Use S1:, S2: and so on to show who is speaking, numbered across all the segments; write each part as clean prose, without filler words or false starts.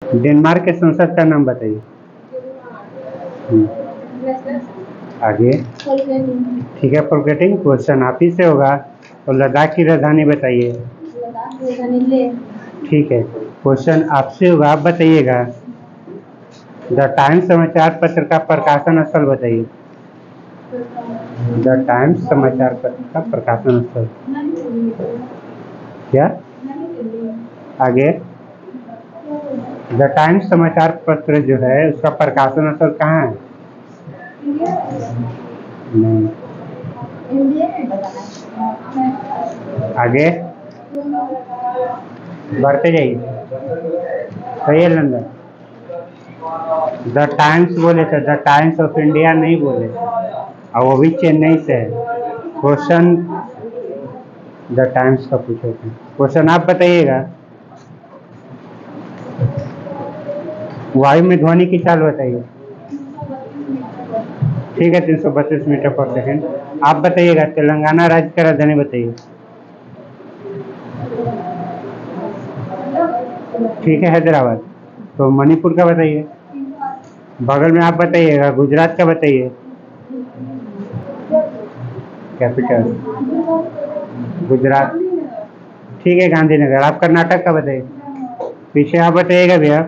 S1: Denmark के संसद का नाम बताइए। आगे। ठीक है, फॉरगेटिंग क्वेश्चन आप ही से होगा। तो लद्दाख की राजधानी बताइए। ठीक है, क्वेश्चन आपसे होगा, आप बताइएगा। द टाइम्स समाचार पत्र का प्रकाशन स्थल बताइए। द टाइम्स समाचार पत्र का प्रकाशन स्थल क्या? आगे। द टाइम्स समाचार पत्र जो है उसका प्रकाशन स्थल कहाँ है? नहीं। आगे बढ़ते जाइए। सही है, लंदन। द टाइम्स बोले थे, द टाइम्स ऑफ इंडिया नहीं बोले, और वो भी चेन्नई से है। क्वेश्चन द टाइम्स का पूछे थे। क्वेश्चन आप बताइएगा। वायु में ध्वनि की चाल बताइए। ठीक है, 332 मीटर पर सेकंड। आप बताइएगा, तेलंगाना राज्य का राजधानी बताइए। ठीक है, हैदराबाद। तो मणिपुर का बताइए। बगल में आप बताइएगा, गुजरात का बताइए। कैपिटल गुजरात। ठीक है, गांधीनगर। आप कर्नाटक का बताइए। पीछे आप बताइएगा भैया।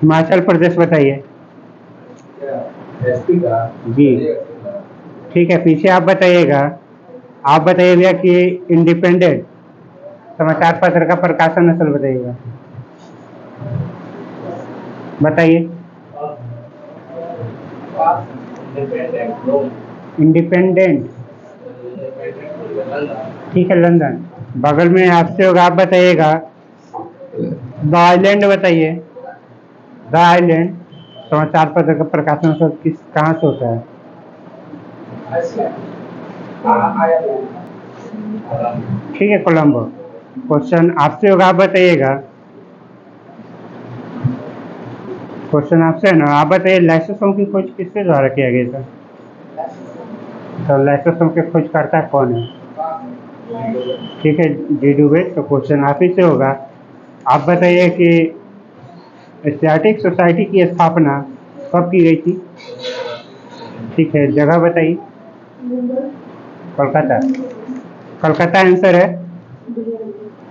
S1: हिमाचल प्रदेश बताइए। जी। ठीक है, पीछे आप बताइएगा। आप बताइए भैया कि इंडिपेंडेंट समाचार पत्र का प्रकाशन स्थल बताइएगा। बताइए। इंडिपेंडेंट। ठीक है, लंदन। बगल में आपसे होगा, आप बताइएगा। द आइलैंड बताइए। द आइलैंड समाचार पत्र का प्रकाशन स्थल किस कहाँ से होता है? ठीक है, कोलंबो। क्वेश्चन आपसे होगा, आप बताइएगा। क्वेश्चन आपसे है ना, आप बताइए लाइसोसोम की खोज किसके द्वारा किया गया था? तो लाइसोसोम के खोजकर्ता कौन है? ठीक है, डी डुवे। तो क्वेश्चन आप ही से होगा, आप बताइए कि एशियाटिक सोसाइटी की स्थापना कब की गई थी? ठीक है, जगह बताइए। कोलकाता। कोलकाता आंसर है।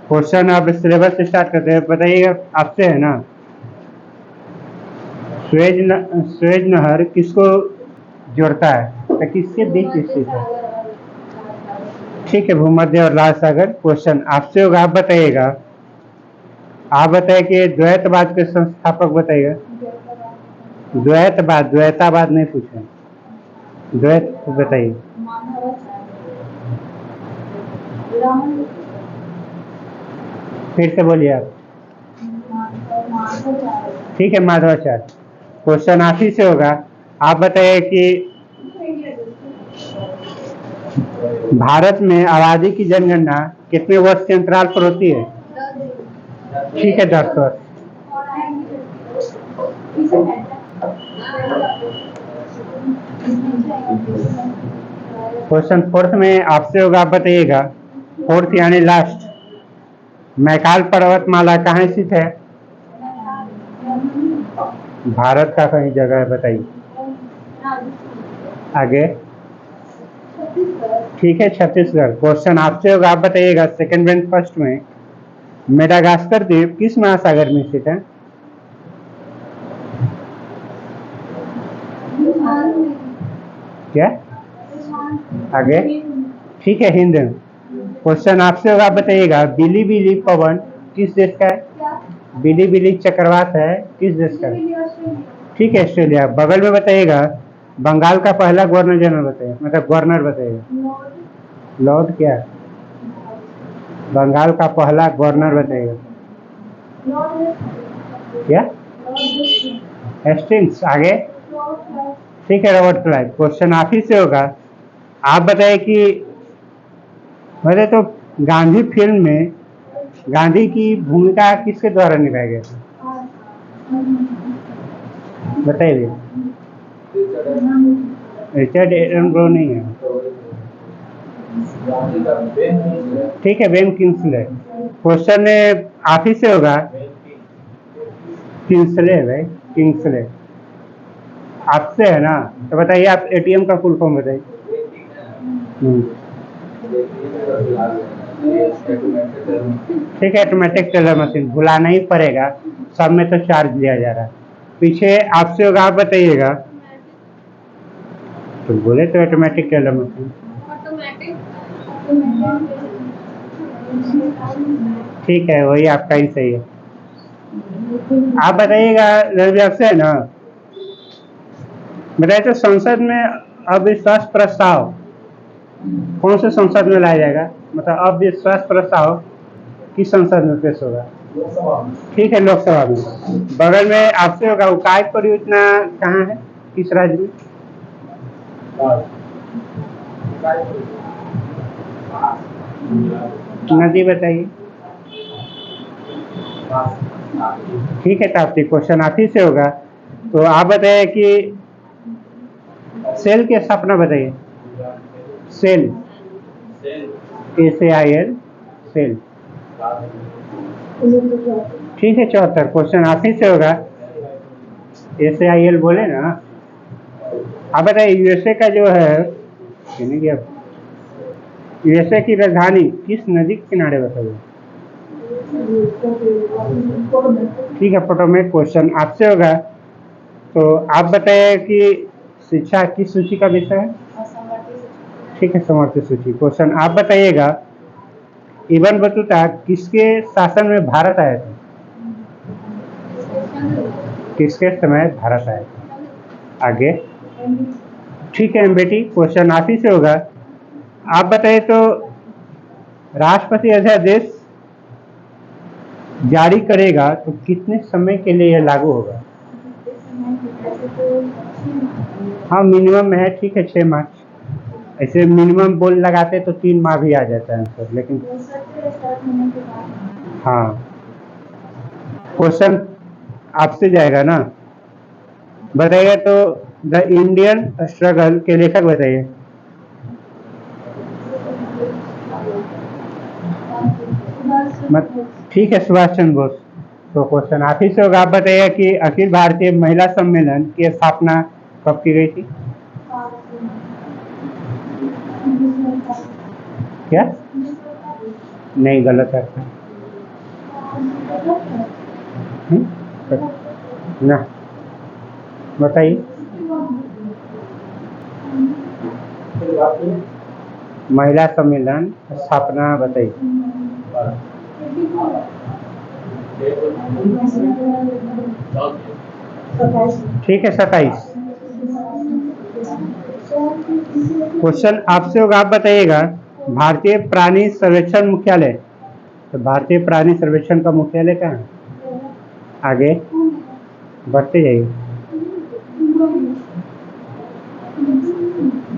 S1: क्वेश्चन आप सिलेबस से स्टार्ट करते हैं, बताइएगा आपसे है ना। स्वेज नहर किसको जोड़ता है, तो किसके बीच स्थित है? ठीक है, भूमध्य और लाल सागर। क्वेश्चन आपसे होगा, आप बताइएगा। आप बताइए कि द्वैतवाद के संस्थापक बताइएगा। द्वैतवाद, द्वैतावाद नहीं पूछे, द्वैत बताइए। फिर से बोलिए आप। ठीक है, माधवाचार्य। क्वेश्चन आप ही से होगा, आप बताइए कि भारत में आबादी की जनगणना कितने वर्ष के अंतराल पर होती है? ठीक है, 10 वर्ष। क्वेश्चन फोर्थ में आपसे होगा, आप बताइएगा। फोर्थ यानी लास्ट, मैकाल पर्वतमाला कहाँ स्थित है? भारत का कहीं जगह है, बताइए। आगे। ठीक है, छत्तीसगढ़। क्वेश्चन आपसे होगा, आप बताइएगा। सेकंड एंड फर्स्ट में मेडागास्कर द्वीप किस महासागर में स्थित है? क्या? आगे। ठीक है, हिंद। क्वेश्चन आपसे होगा, आप बताइएगा। बिली बिली पवन किस देश का है? बिली बिली चक्रवात है किस देश का है? ठीक है, ऑस्ट्रेलिया। बगल में बताइएगा, बंगाल का पहला गवर्नर जनरल बताइए, मतलब गवर्नर बताइएगा। लॉर्ड क्या? बंगाल का पहला गवर्नर बताइएगा। क्या? हेस्टिंग्स। आगे। ठीक है, रॉबर्ट क्लाइव। क्वेश्चन आप ही से होगा, आप बताइए कि वैसे तो गांधी फिल्म में गांधी की भूमिका किसके द्वारा निभाया गया था? बताइए। रिचर्ड एटनबरो नहीं है। ठीक है, बेन किंग्सले। क्वेश्चन आप ही से होगा, किंग्सले भाई, किंग्सले आपसे है ना, तो बताइए आप एटीएम का फुल फॉर्म बताइए। ठीक है, ऑटोमेटिक टेलर मशीन भुलाना ही पड़ेगा, सब में तो चार्ज लिया जा रहा है। पीछे आपसे होगा, आप बताइएगा। तो बोले तो ऑटोमेटिक टेलर मशीन। ठीक है, वही आपका ही सही है। आप बताइएगा, रवि आपसे है ना, बताइए तो संसद में अविश्वास प्रस्ताव कौन से संसद में लाया जाएगा, मतलब अविश्वास प्रस्ताव किस संसद में पेश होगा? ठीक है, लोकसभा में। बगल में आपसे होगा, उकाई परियोजना कहाँ है, किस राज्य में? नदी बताइए। ठीक है, तो आपकी क्वेश्चन आप ही से होगा, तो आप बताइए कि सेल की स्थापना बताइए। सेल, SAIL, सेल। ठीक है, 74 क्वेश्चन आप ही से होगा। SAIL बोले ना। आप बताइए USA का जो है, USA की राजधानी किस नदी के किनारे बताइए। ठीक है, पोटोमेक क्वेश्चन आपसे होगा, तो आप बताइए कि शिक्षा किस सूची का विषय है। ठीक है, समर्थित सूची। क्वेश्चन आप बताइएगा, इबन बतूता किसके शासन में भारत आया था? किसके समय भारत आया था? आगे। ठीक है बेटी, क्वेश्चन आप ही से होगा, आप बताइए तो राष्ट्रपति अध्यादेश जारी करेगा तो कितने समय के लिए यह लागू होगा? हाँ, मिनिमम है, ठीक है, 6 माह। ऐसे मिनिमम बोल लगाते तो 3 माह भी आ जाता है आंसर, लेकिन हाँ। क्वेश्चन आपसे जाएगा ना, बताइए तो द इंडियन स्ट्रगल के लेखक बताइए। ठीक है, सुभाष चंद्र बोस। तो क्वेश्चन आप ही से होगा, आप बताइए कि अखिल भारतीय महिला सम्मेलन की स्थापना कब की गई थी? क्या? नहीं, गलत है ना, बताइए। महिला सम्मेलन स्थापना बताइए। ठीक है, 27। क्वेश्चन आपसे होगा, आप बताइएगा भारतीय प्राणी सर्वेक्षण मुख्यालय, तो भारतीय प्राणी सर्वेक्षण का मुख्यालय कहाँ है? आगे बढ़ते जाइए,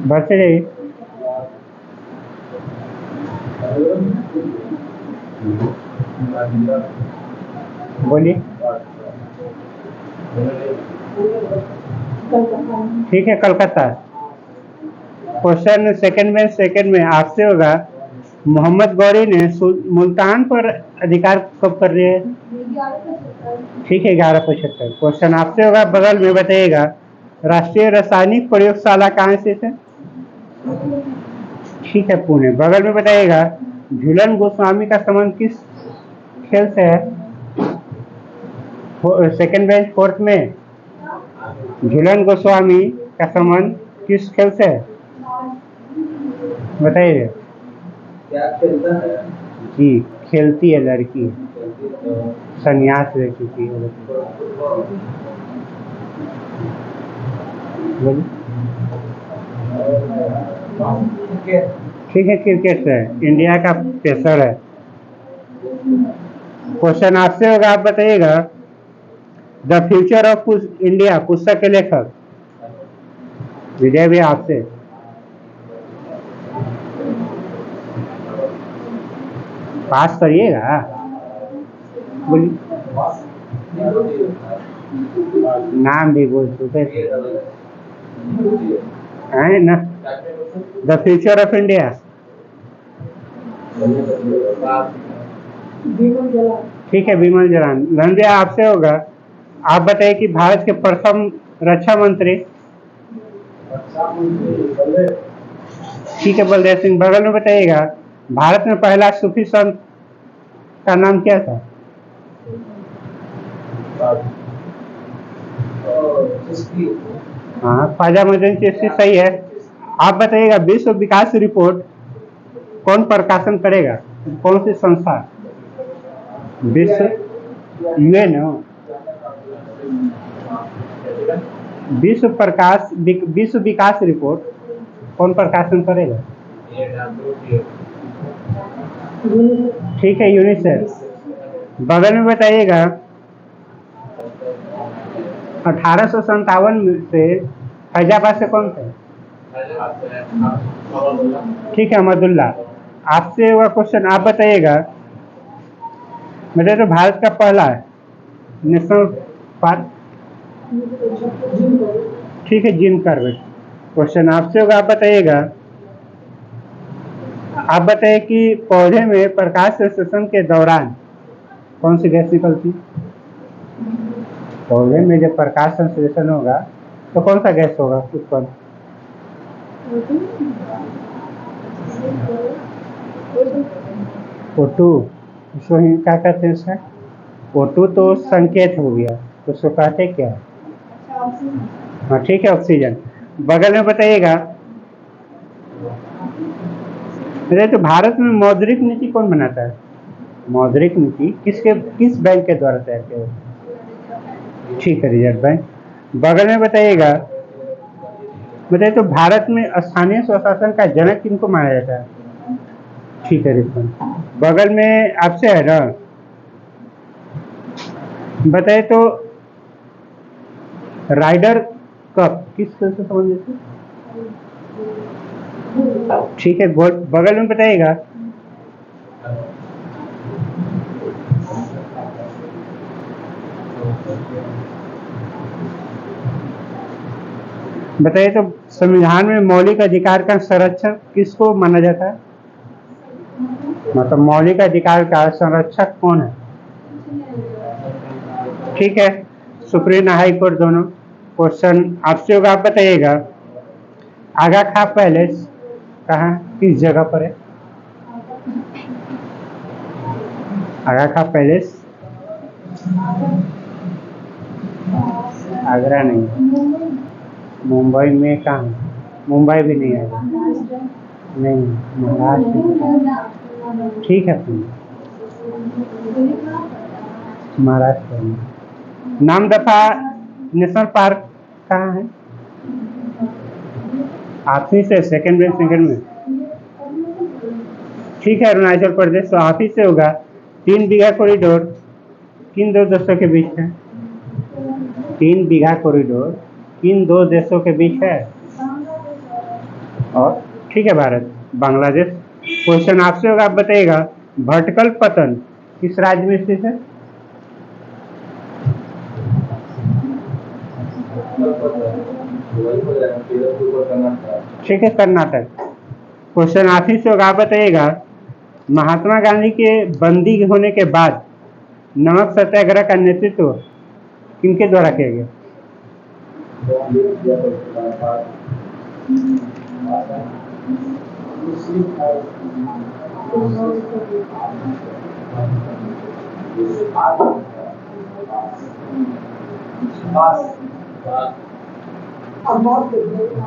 S1: बढ़ते जाइए। बोलिए। ठीक है, कलकत्ता। क्वेश्चन सेकंड में आपसे होगा, मोहम्मद गौरी ने मुल्तान पर अधिकार कब कर दिए? ठीक है, 1175। क्वेश्चन आपसे होगा, बगल में बताइएगा राष्ट्रीय रासायनिक प्रयोगशाला कहाँ स्थित है? ठीक है, पुणे। बगल में बताइएगा झूलन गोस्वामी का संबंध किस खेल से है? सेकंड बेंच फोर्थ में, झूलन गोस्वामी का संबंध किस खेल से है, बताइए। क्या खेलता है? जी, खेलती है लड़की, संन्यास ले चुकी है। ठीक है, क्रिकेट से, इंडिया का पेसर है। क्वेश्चन आपसे होगा, आप बताइएगा द फ्यूचर ऑफ इंडिया पुस्तक के लेखक। विजय भी आपसे। पास करिएगा, बोलिए। नाम भी बोल चुके है ना, द फ्यूचर ऑफ इंडिया। ठीक है, विमल जलान। रणजय आपसे होगा, आप बताइए कि भारत के प्रथम रक्षा मंत्री। ठीक है, बलदेव सिंह। बगल में बताइएगा, भारत में पहला सूफी संत का नाम क्या था? हाँ, ख्वाजा मोइनुद्दीन चिश्ती सही है। आप बताइएगा, विश्व विकास रिपोर्ट कौन प्रकाशन करेगा? कौन सी संस्था? विश्व यूएन। विश्व विकास रिपोर्ट कौन प्रकाशन करेगा? ठीक है, यूनिसेफ। बगल में बताइएगा, 1857 से फैजाबाद से कौन थे? ठीक है, अहमदुल्ला। आपसे हुआ क्वेश्चन, आप बताइएगा, मेरे तो भारत का पहला नेशनल पार्क। ठीक है, जिम कॉर्बेट। क्वेश्चन आपसे होगा, आप बताइएगा, आप बताइए कि पौधे में प्रकाश संश्लेषण के दौरान कौन सी गैस निकलती? पौधे में जब प्रकाश संश्लेषण होगा तो कौन सा गैस होगा उत्पन्न? O2। इसको ही क्या कहते हैं इसका? O2 तो संकेत हो गया, तो उसको कहते क्या? हाँ, ठीक है, ऑक्सीजन। बगल में बताइएगा, तो भारत में मौद्रिक नीति कौन बनाता है? मौद्रिक नीति किस बैंक के द्वारा तैयार किया जाता है? ठीक है, रिजर्व बैंक। बगल में बताइएगा, बताइए तो भारत में स्थानीय स्वशासन का जनक किनको माना जाता है? ठीक है, रिपन। बगल में आपसे है ना, बताइए तो राइडर कप किस खेल से संबंधित है? ठीक है, गोल्फ। बगल में बताइएगा, बताइए तो संविधान में मौलिक अधिकार का संरक्षक किसको माना जाता है? मतलब मौलिक अधिकार का संरक्षक कौन है? ठीक है, सुप्रीम हाई कोर्ट दोनों। क्वेश्चन आपसे होगा, आप बताइएगा, आगा खां पैलेस कहाँ किस जगह पर है? आगा खां पैलेस आगरा नहीं, मुंबई में कहाँ? मुंबई भी नहीं आएगा, नहीं, महाराष्ट्र। ठीक है, महाराष्ट्र में। नामदफा नेशनल पार्क कहाँ है? आप ही से सेकंड में। ठीक है, अरुणाचल प्रदेश। तो आप ही से होगा, 3 बीघा कॉरिडोर किन दो देशों के बीच है? 3 बीघा कॉरिडोर किन दो देशों के बीच है? और ठीक है, भारत बांग्लादेश। क्वेश्चन आपसे होगा, आप बताइएगा, भटकल पतन किस राज्य में स्थित है? ठीक है, कर्नाटक। क्वेश्चन आप ही से होगा, आप बताइएगा, महात्मा गांधी के बंदी होने के बाद नमक सत्याग्रह का नेतृत्व किनके द्वारा किया गया?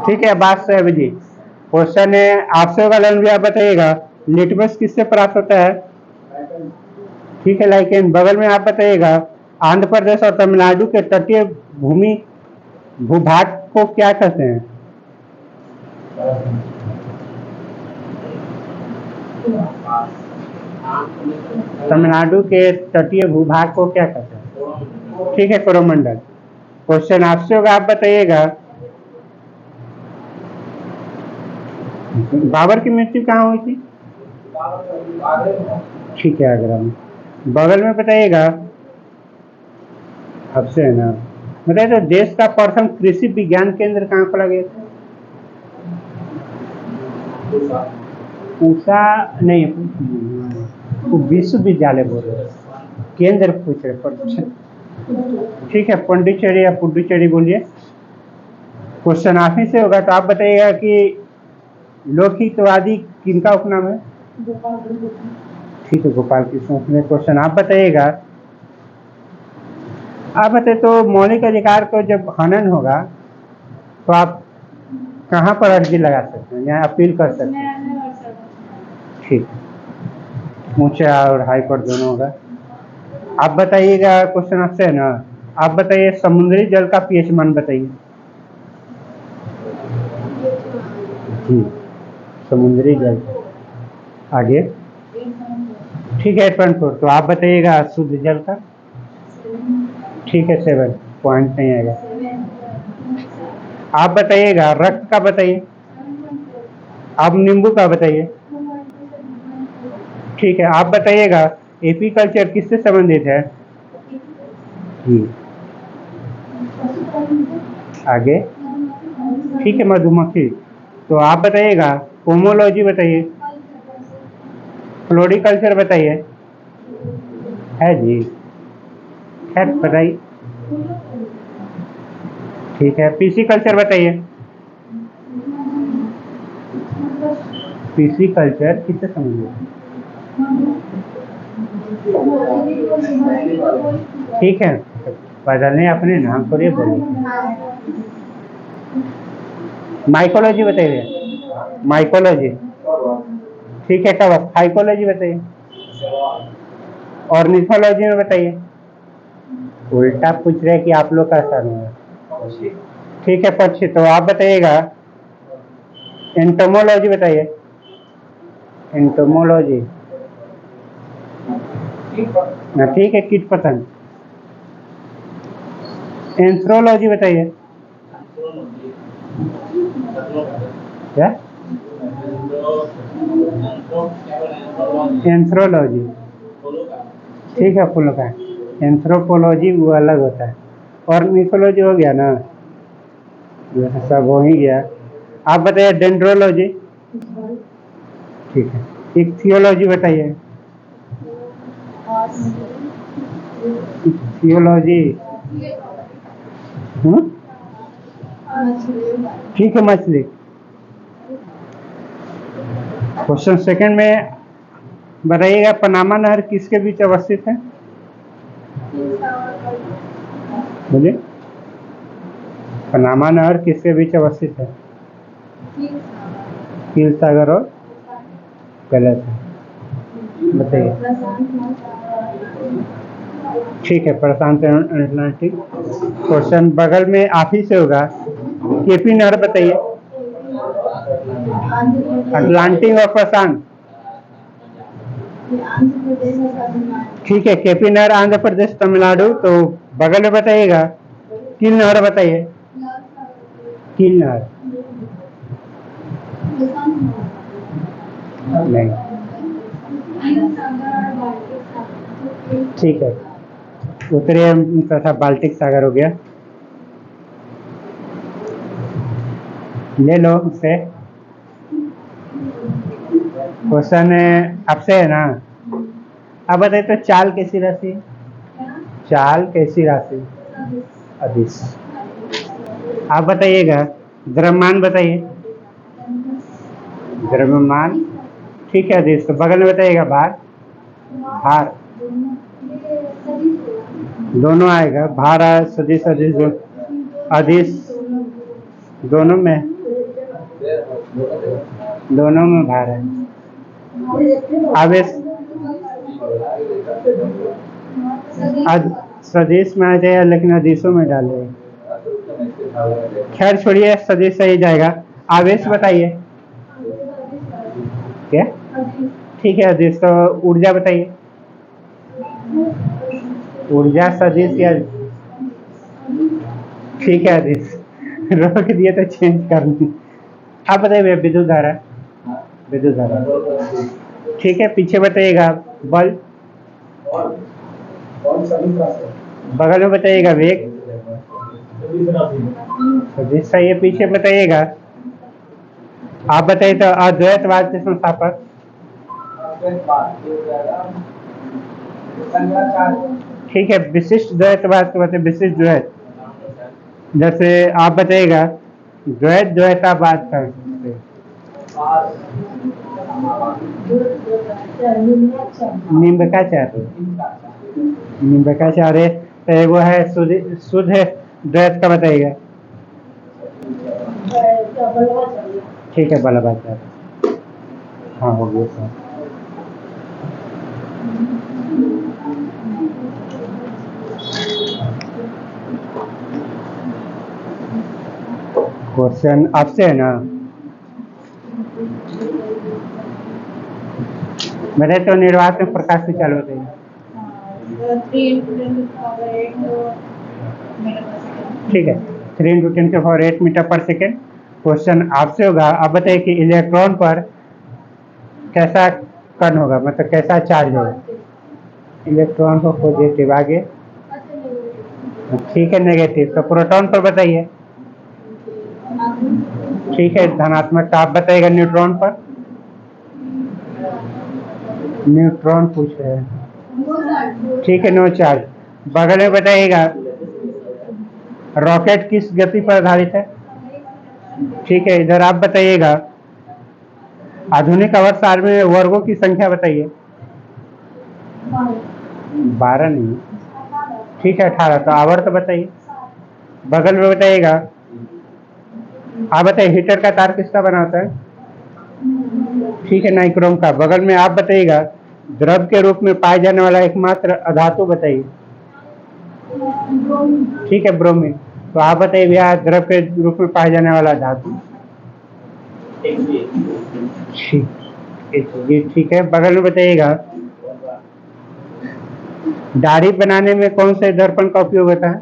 S1: ठीक है, बात साहब जी। क्वेश्चन है आपसे होगा, भी आप बताइएगा, लिटमस किससे प्राप्त होता है? ठीक है, लाइकेन। बगल में आप बताइएगा, आंध्र प्रदेश और तमिलनाडु के तटीय भूभाग को क्या कहते हैं? तमिलनाडु के तटीय भूभाग को क्या कहते हैं? ठीक है, कोरोमंडल। क्वेश्चन आपसे होगा, आप बताइएगा, बाबर की मृत्यु कहाँ हुई थी? ठीक है, आगरा में। बगल में बताइएगा, आपसे है ना, बताइए तो देश का प्रथम कृषि विज्ञान केंद्र कहाँ खोला गया था? पूसा नहीं, वो विश्वविद्यालय बोल रहे, केंद्र पूछ रहे। ठीक है, पुडुचेरी या पुडुचेरी बोलिए। क्वेश्चन आप ही से होगा, तो आप बताइएगा कि लोकहितवादी किनका उपनाम है? ठीक है, गोपाल कृष्ण में क्वेश्चन आप बताइएगा। आप बताइए तो मौलिक अधिकार को जब हनन होगा तो आप कहाँ पर अर्जी लगा सकते हैं या अपील कर सकते हैं? ठीक, ऊंचे और हाई कोर्ट दोनों होगा। आप बताइएगा, क्वेश्चन आपसे है ना। आप बताइए समुद्री जल का पीएच मान बताइए। जी, समुद्री जल। आगे ठीक है 8.4। तो आप बताइएगा शुद्ध जल का। ठीक है 7 पॉइंट नहीं आएगा। आप बताइएगा रक्त का बताइए। आप नींबू का बताइए। ठीक है, आप बताइएगा एपीकल्चर किससे संबंधित है? जी, आगे ठीक है मधुमक्खी। तो आप बताइएगा पोमोलॉजी बताइए। फ्लोरिकल्चर बताइए। है जी, खैर बताइए। ठीक है, पीसी कल्चर बताइए। पीसी कल्चर किससे संबंधित है? ठीक है, बदलने अपने नाम पर ही बोलिए। माइकोलॉजी बताइए। माइकोलॉजी ठीक है। कब फाइकोलॉजी बताइए। ऑर्निथोलॉजी में बताइए। उल्टा पूछ रहे कि आप लोग का सर होगा। ठीक है पक्षी। तो आप बताइएगा एंटोमोलॉजी बताइए। एंटोमोलॉजी ठीक है, कीट पतंग। एंथ्रोलॉजी बताइए। क्या? एंथ्रोलॉजी ठीक है, फूलों का। एंथ्रोपोलॉजी वो अलग होता है। और मिथोलॉजी हो गया ना, ये सब हो ही गया। आप बताइए डेंड्रोलॉजी। ठीक है, एक थियोलॉजी बताइए। थियोलॉजी ठीक है, मछली। क्वेश्चन सेकंड में बताइएगा पनामा नहर किसके बीच अवस्थित है? बोलिए, पनामा नहर किसके बीच अवस्थित है? कील सागर और गलत है, बताइए। ठीक है, प्रशांत अटलांटिक। क्वेश्चन बगल में आप ही से होगा, केपी नहर बताइए। अटलांटिक और प्रशांत। ठीक है, केपी नहर आंध्र प्रदेश तमिलनाडु। तो बगल में बताइएगा कील नहर बताइए। कील नहर नहीं। ठीक है, उत्तरी तथा बाल्टिक सागर हो गया। ले लो उससे। क्वेश्चन आपसे है ना। अब बताइए तो चाल कैसी राशि? चाल कैसी राशि? अदिश। आप बताइएगा द्रव्यमान बताइए। द्रव्यमान ठीक है अदिश। तो बगल में बताइएगा भार। भार दोनों आएगा, भार सदिश अदिश अदिश दोनों में, दोनों में भार है। आवेश सदिश में आ जाएगा, लेकिन अदिशों में डाले। खैर छोड़िए, सदिश सही जाएगा। आवेश बताइए। क्या? ठीक है अदिश। तो ऊर्जा बताइए। ऊर्जा सदिश या ठीक है अदिश। रोक दिए तो चेंज कर दी। आप बताइए विद्युत धारा। विद्युत धारा ठीक है। पीछे बताइएगा बल। बगल में बताइएगा वेग। सदिश सही है। पीछे बताइएगा। आप बताइए तो अद्वैतवाद के संस्थापक। ठीक है, विशिष्ट द्वैत बात करते हैं, विशिष्ट द्वैत जैसे आप बताइएगा द्वैत द्वैताबाद का निम्बकाचार्य निम्बकाचार्य वो है शुद्ध द्वैत का बताइएगा। ठीक है, बल्लभाचार्य। हाँ हो गया सर। क्वेश्चन आपसे है ना, मेरे तो निर्वात में प्रकाश से चालू होते हैं। ठीक है, 3 × 10⁸ मीटर पर सेकेंड। क्वेश्चन आपसे होगा, आप बताइए कि इलेक्ट्रॉन पर कैसा कण होगा, मतलब कैसा चार्ज होगा। इलेक्ट्रॉन को पॉजिटिव, आगे ठीक है नेगेटिव। तो प्रोटॉन पर बताइए। ठीक है धनात्मक। आप बताइएगा न्यूट्रॉन पर। न्यूट्रॉन पूछ रहे हैं, ठीक है नो चार्ज। बगल में बताइएगा रॉकेट किस गति पर आधारित है। ठीक है, इधर आप बताइएगा आधुनिक आवर्त में वर्गों की संख्या बताइए। 12 नहीं, ठीक है 18। तो आवर्त बताइए। बगल में बताइएगा, आप बताइए हीटर का तार किसका बना होता है। ठीक है नाइक्रोम का। बगल में आप बताइएगा द्रव के रूप में पाए जाने वाला एकमात्र अधातु बताइए। ठीक है ब्रोमीन। तो आप बताइए भैया द्रव के रूप में पाए जाने वाला धातु। ठीक है। बगल में बताइएगा दाढ़ी बनाने में कौन से दर्पण का उपयोग होता है।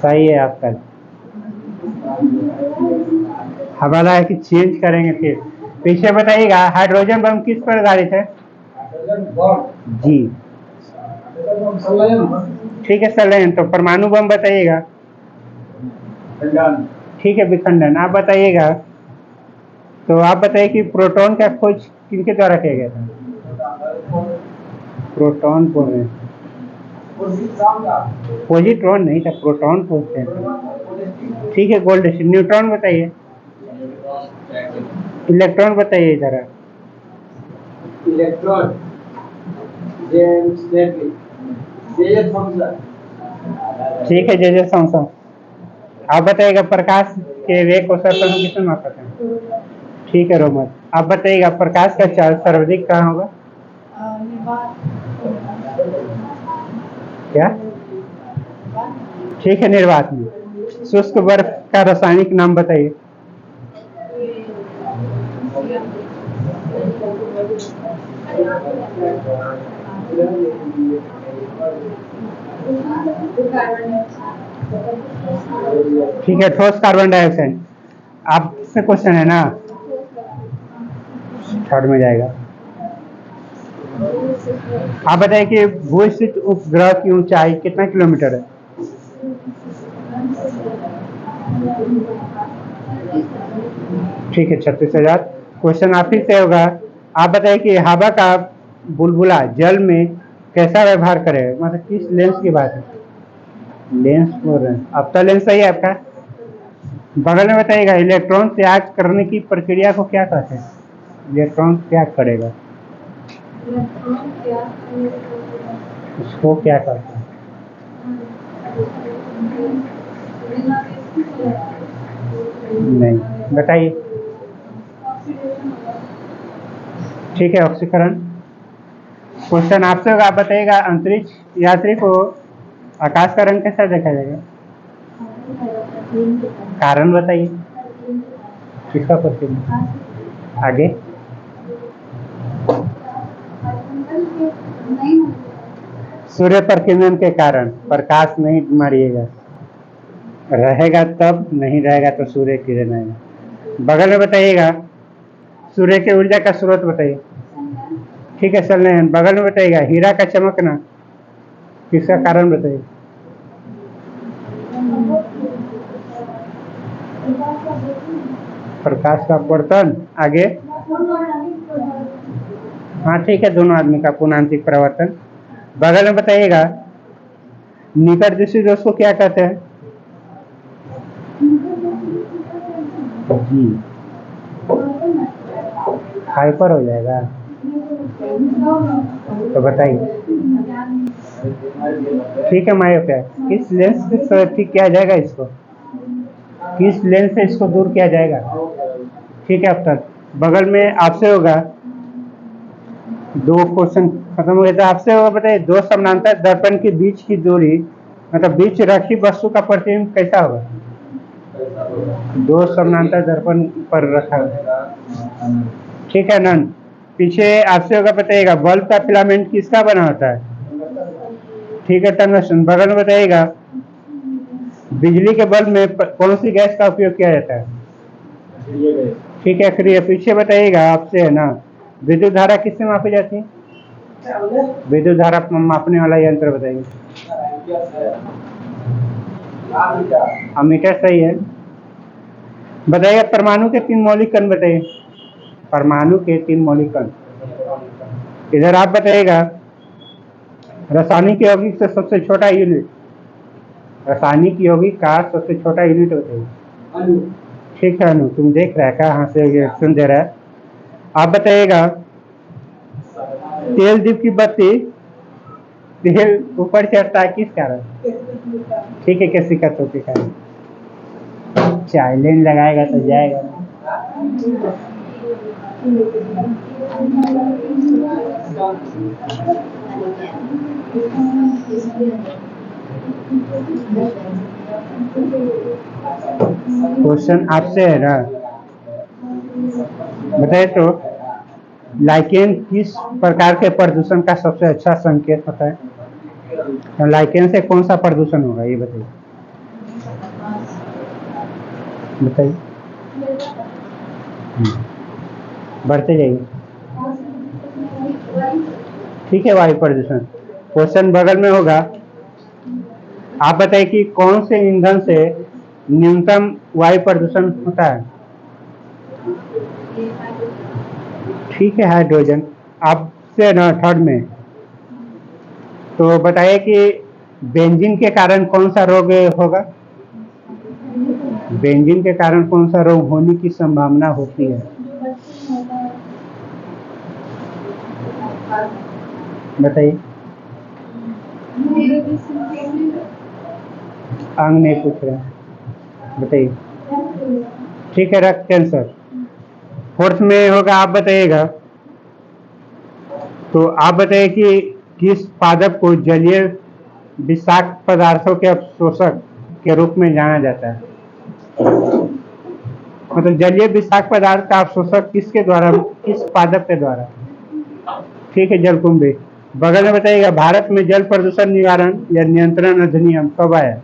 S1: सही है आपका। हमारा है कि चेंज करेंगे फिर। पीछे बताइएगा हाइड्रोजन बम किस पर आधारित है। जी ठीक है संलयन। तो परमाणु बम बताइएगा। ठीक है विखंडन। आप बताइएगा, तो आप बताइए कि प्रोटॉन का खोज किनके द्वारा किया गया था। प्रोटॉन बोल रहे हैं, पॉजिट्रॉन नहीं था, प्रोटॉन पूछते हैं। ठीक है गोल्ड। न्यूट्रॉन बताइए। इलेक्ट्रॉन बताइए इधर। इलेक्ट्रॉन ठीक है जे सॉमसन। आप बताइएगा प्रकाश के वेग को सर्कल में किसमें मापा था। ठीक है रोमन। आप बताइएगा प्रकाश का चार्ज सर्वाधिक कहाँ होगा। क्या। ठीक है निर्वात में। शुष्क बर्फ का रासायनिक नाम बताइए। ठीक है ठोस कार्बन डाइऑक्साइड। आपसे क्वेश्चन है ना, थर्ड में जाएगा। आप बताइए कि भू स्थित उपग्रह की ऊंचाई कितना किलोमीटर है। ठीक है 36,000। क्वेश्चन आप ही से होगा, आप बताइए कि हवा का बुलबुला जल में कैसा व्यवहार करेगा, मतलब किस लेंस की बात है। लेंस बोल रहे हैं, आपका लेंस सही है आपका। बगल में बताइएगा इलेक्ट्रॉन त्याग करने की प्रक्रिया को क्या कहते हैं। इलेक्ट्रॉन त्याग करेगा उसको क्या कहते हैं। नहीं बताइए। ठीक है ऑक्सीकरण। क्वेश्चन आपसे होगा, आप बताइएगा अंतरिक्ष यात्री को आकाश का रंग कैसा देखा जाएगा। कारण बताइए किसका क्वेश्चन। आगे सूर्य प्रकिरण के कारण प्रकाश नहीं मारिएगा, रहेगा तब, नहीं रहेगा तो सूर्य किरण आएगा। बगल में बताइएगा सूर्य की ऊर्जा का स्रोत बताइए। ठीक है संलयन। बगल में बताइएगा हीरा का चमकना किसका कारण बताइए। प्रकाश का अपवर्तन। आगे, हाँ ठीक है, दोनों आदमी का पूर्णांतिक परावर्तन। बगल में बताइएगा, निकट दृष्टि दोष को क्या कहते हैं? जी, हाइपर हो जाएगा, तो बताइए। ठीक है, मायोपिया। किस लेंस से ठीक किया जाएगा इसको? किस लेंस से इसको दूर किया जाएगा? ठीक है, अब तक बगल में आपसे होगा, दो क्वेश्चन खत्म हो गए। तो आपसे होगा, बताइए, दो समानांतर दर्पण के बीच की दूरी, मतलब बीच रखी वस्तु का प्रतिबिंब कैसा होगा? दो समानांतर दर्पण पर रखा। ठीक है नन। पीछे आपसे होगा, बताइएगा, बल्ब का फिलामेंट किसका बना होता है? ठीक है टंगस्टन। बगल में बताइएगा, बिजली के बल्ब में कौन सी गैस का उपयोग किया जाता है? ठीक है, फिर पीछे बताइएगा, आपसे है ना, विद्युत धारा किससे मापी जाती है? विद्युत धारा मापने वाला यंत्र बताइए। अमीटर सही है। बताइएगा, परमाणु के 3 मौलिक कण बताइए। परमाणु के 3 मौलिक कण। इधर आप बताइएगा, रासायनिक यौगिक से सबसे छोटा यूनिट। रासायनिक यौगिक का सबसे छोटा यूनिट बताइए। ठीक है अनु, तुम देख रहा है कहाँ से सुन दे रहा है। आप बताइएगा, तेल दीप की बत्ती तेल ऊपर चढ़ता है किस कारण? ठीक है, कैसी कतों के कारण? चाइलेंज लगाएगा तो जाएगा। क्वेश्चन आपसे है ना, बताइए तो, लाइकेन किस प्रकार के प्रदूषण का सबसे अच्छा संकेत होता है? तो लाइकेन से कौन सा प्रदूषण होगा, ये बताइए। बताइए, बढ़ते जाइए। ठीक है, वायु प्रदूषण। क्वेश्चन बगल में होगा, आप बताइए कि कौन से ईंधन से न्यूनतम वायु प्रदूषण होता है? ठीक है, हाइड्रोजन। आपसे ना थर्ड में, तो बताइए कि बेंजीन के कारण कौन सा रोग होगा? बेंजीन के कारण कौन सा रोग होने की संभावना होती है? बताइए। अंग नहीं पूछ रहे, बताइए। ठीक है, रक्त कैंसर। फोर्थ में होगा, आप बताइएगा, तो आप बताइए कि किस पादप को जलीय विषाक्त पदार्थों के अवशोषक के रूप में जाना जाता है? मतलब जलीय विषाक्त पदार्थ का अवशोषक किसके द्वारा, किस पादप के द्वारा? ठीक है, जलकुंभी। बगल में बताइएगा, भारत में जल प्रदूषण निवारण या नियंत्रण अधिनियम कब आया?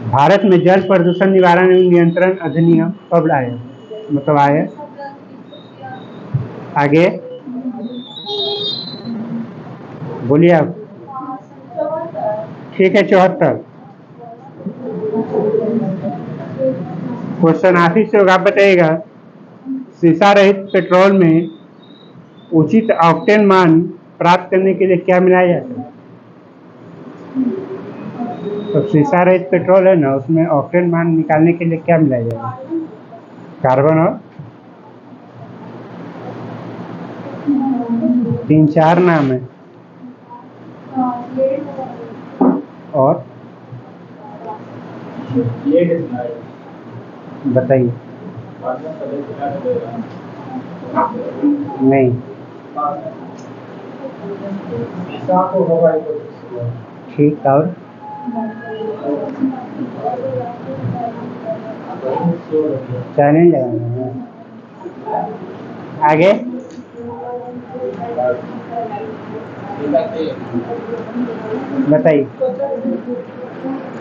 S1: भारत में जल प्रदूषण निवारण एवं नियंत्रण अधिनियम कब आया, मतलब आया? आगे बोलिए आप। ठीक है, 74। क्वेश्चन आप ही से होगा, आप बताइएगा, शीशा रहित पेट्रोल में उचित ऑक्टेन मान प्राप्त करने के लिए क्या मिलाया जाता है? तो शीशा रहित पेट्रोल है ना, उसमें ऑक्टेन मान निकालने के लिए क्या मिलाया जाएगा? कार्बन और 3-4 नाम है, और बताइए। नहीं, ठीक, और चैलेंज लगाना है। आगे बताइए,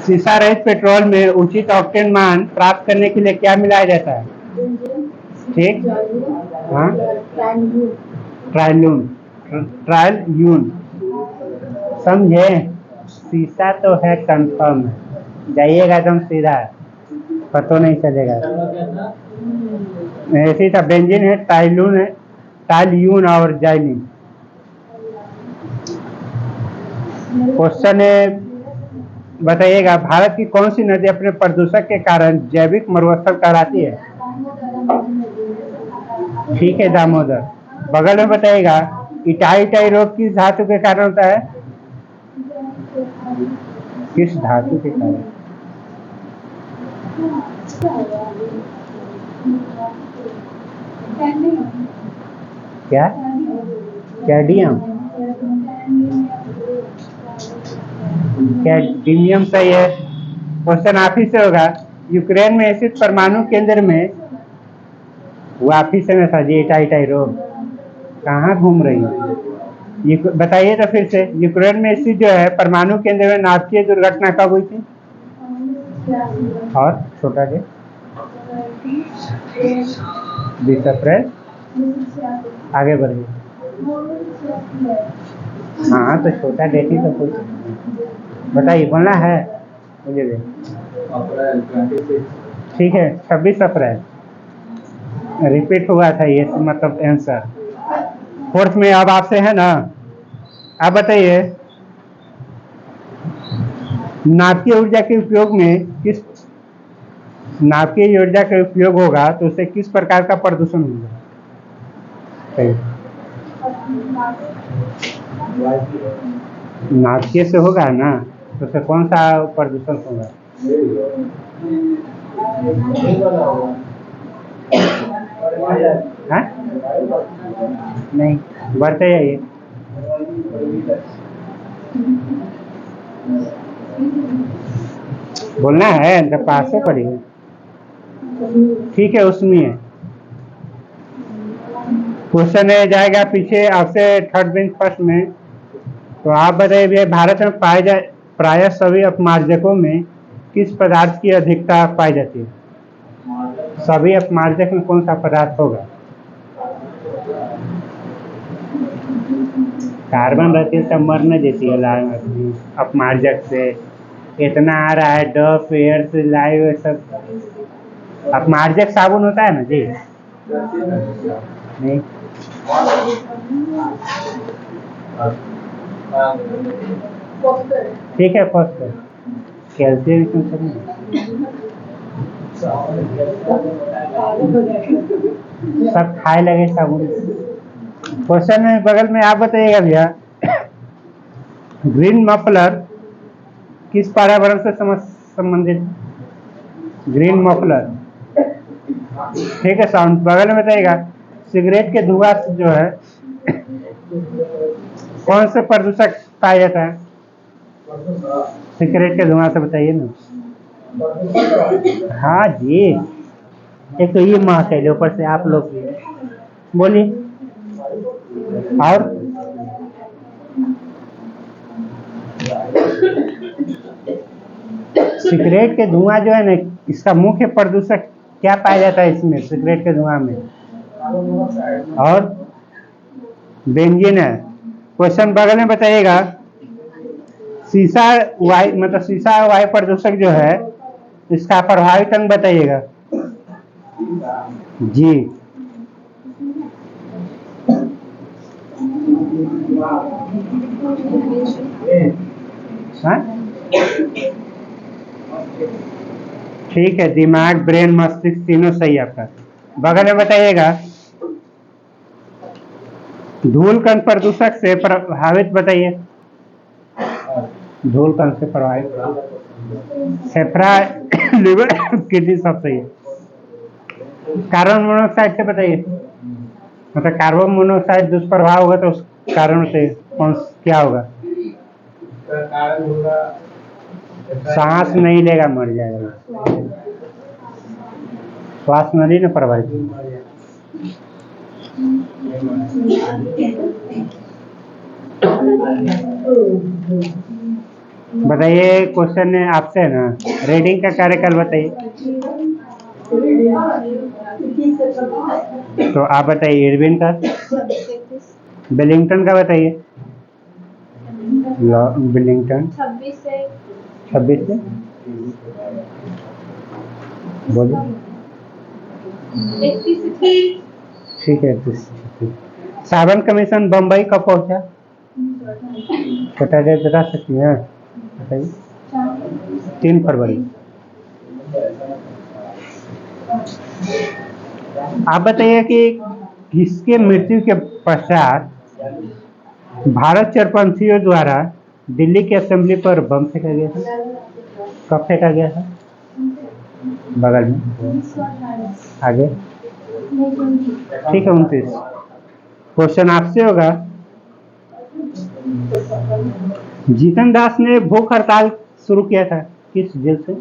S1: शीशा रहित पेट्रोल में उचित ऑक्टेन मान प्राप्त करने के लिए क्या मिलाया जाता है? ठीक, हाँ, ट्राइलून। ट्राइलून, समझे? शीशा तो है, कंफर्म है, जाइएगा एकदम सीधा। पता नहीं चलेगा। ऐसे ही था, बेंजीन है, टाइलून है, टाइल्यून और जाइलिन। क्वेश्चन है, बताइएगा भारत की कौन सी नदी अपने प्रदूषक के कारण जैविक मरुस्थल कहलाती है? ठीक है, दामोदर। बगल में बताइएगा इटाई इटाई रोग किस धातु के कारण होता है? किस धातु के कारण? क्या? कैडियम। कैडमियम सही है। क्वेश्चन आप ही से होगा, यूक्रेन में स्थित परमाणु केंद्र में, वो आप ही से न था जी, इटाई इटाई रोग। कहाँ घूम रही है? बताइए तो फिर से, यूक्रेन में स्थित जो है परमाणु केंद्र में नाभिकीय दुर्घटना कब हुई थी? और छोटा जी 20 अप्रैल। आगे बढ़िए। हाँ तो छोटा डेट ही तो कुछ बताइए, बोलना है मुझे भी। ठीक है, 26 अप्रैल रिपीट हुआ था ये, मतलब आंसर। फोर्थ में अब आपसे है ना, आप बताइए नाभिकीय ऊर्जा के उपयोग में किस, नाभिकीय ऊर्जा का उपयोग होगा तो उससे किस प्रकार का प्रदूषण होगा? नाभिकीय से होगा ना, तो उससे कौन सा प्रदूषण होगा? हाँ? नहीं, बढ़ते जाइए। बोलना है जब पास से पढ़िए। ठीक है, उसमें है क्वेश्चन है, जाएगा पीछे आपसे थर्ड बेंच फर्स्ट में। तो आप बताइए भारत में पाए जाए प्राय सभी अपमार्जकों में किस पदार्थ की अधिकता पाई जाती है? सभी अपमार्जक में कौन सा पदार्थ होगा? कार्बन रहती है, सब मरने देती है लाइव अपमार्जक से। इतना आ रहा है डफ एयर से लाइव सब अपमार्जक साबुन होता है ना जी? नहीं, ठीक है, फर्स्ट कैल्शियम सब खाए लगे साबुन। क्वेश्चन में बगल में आप बताइएगा भैया, ग्रीन मफलर किस पर्यावरण से संबंधित? ग्रीन मफलर, ठीक है। साउंड बगल में बताइएगा, सिगरेट के धुआं जो है कौन से प्रदूषक पाया जाता है? सिगरेट के धुआं से बताइए ना। हाँ जी, एक तो ये महक है, ऊपर से आप लोग बोलिए। और सिगरेट के धुआं जो है ना, इसका मुख्य प्रदूषक क्या पाया जाता है इसमें, सिगरेट के धुआं में? और बेंजीन है। क्वेश्चन बगल में बताइएगा, सीसा वायु, मतलब सीसा वायु प्रदूषक जो है इसका प्रभावित अंग बताइएगा जी। हाँ? ठीक है, दिमाग, ब्रेन, मस्तिष्क तीनों सही आपका। बगल में बताइएगा, धूल कण प्रदूषक से प्रभावित बताइए। धूल कण से प्रभावित फेफड़ा, लिवर, किडनी सब सही है। कार्बन मोनोऑक्साइड से बताइए, मतलब कार्बन मोनोऑक्साइड दुष्प्रभाव होगा तो उस कारण से कौन क्या होगा? सांस नहीं लेगा, मर जाएगा। श्वास नली न प्रभावित। बताइए, क्वेश्चन है आपसे ना, रीडिंग का कार्यकाल बताइए। तो आप बताइए इरविन का, वेलिंगटन का बताइए। वेलिंगटन 26 से बोलिए। ठीक है, ठीक है। सावन कमीशन बम्बई कब पहुंचा? छोटा डेट बता सकती हैं? बताइए। 3 फरवरी। आप बताइए कि किसके मृत्यु के पश्चात भारत चरपंथियों द्वारा दिल्ली की असेंबली पर बम फेंका गया था? कब फेंका गया था? बगल में। आगे। ठीक है, 29। क्वेश्चन आपसे होगा, जीतन दास ने भूख हड़ताल शुरू किया था किस जेल से?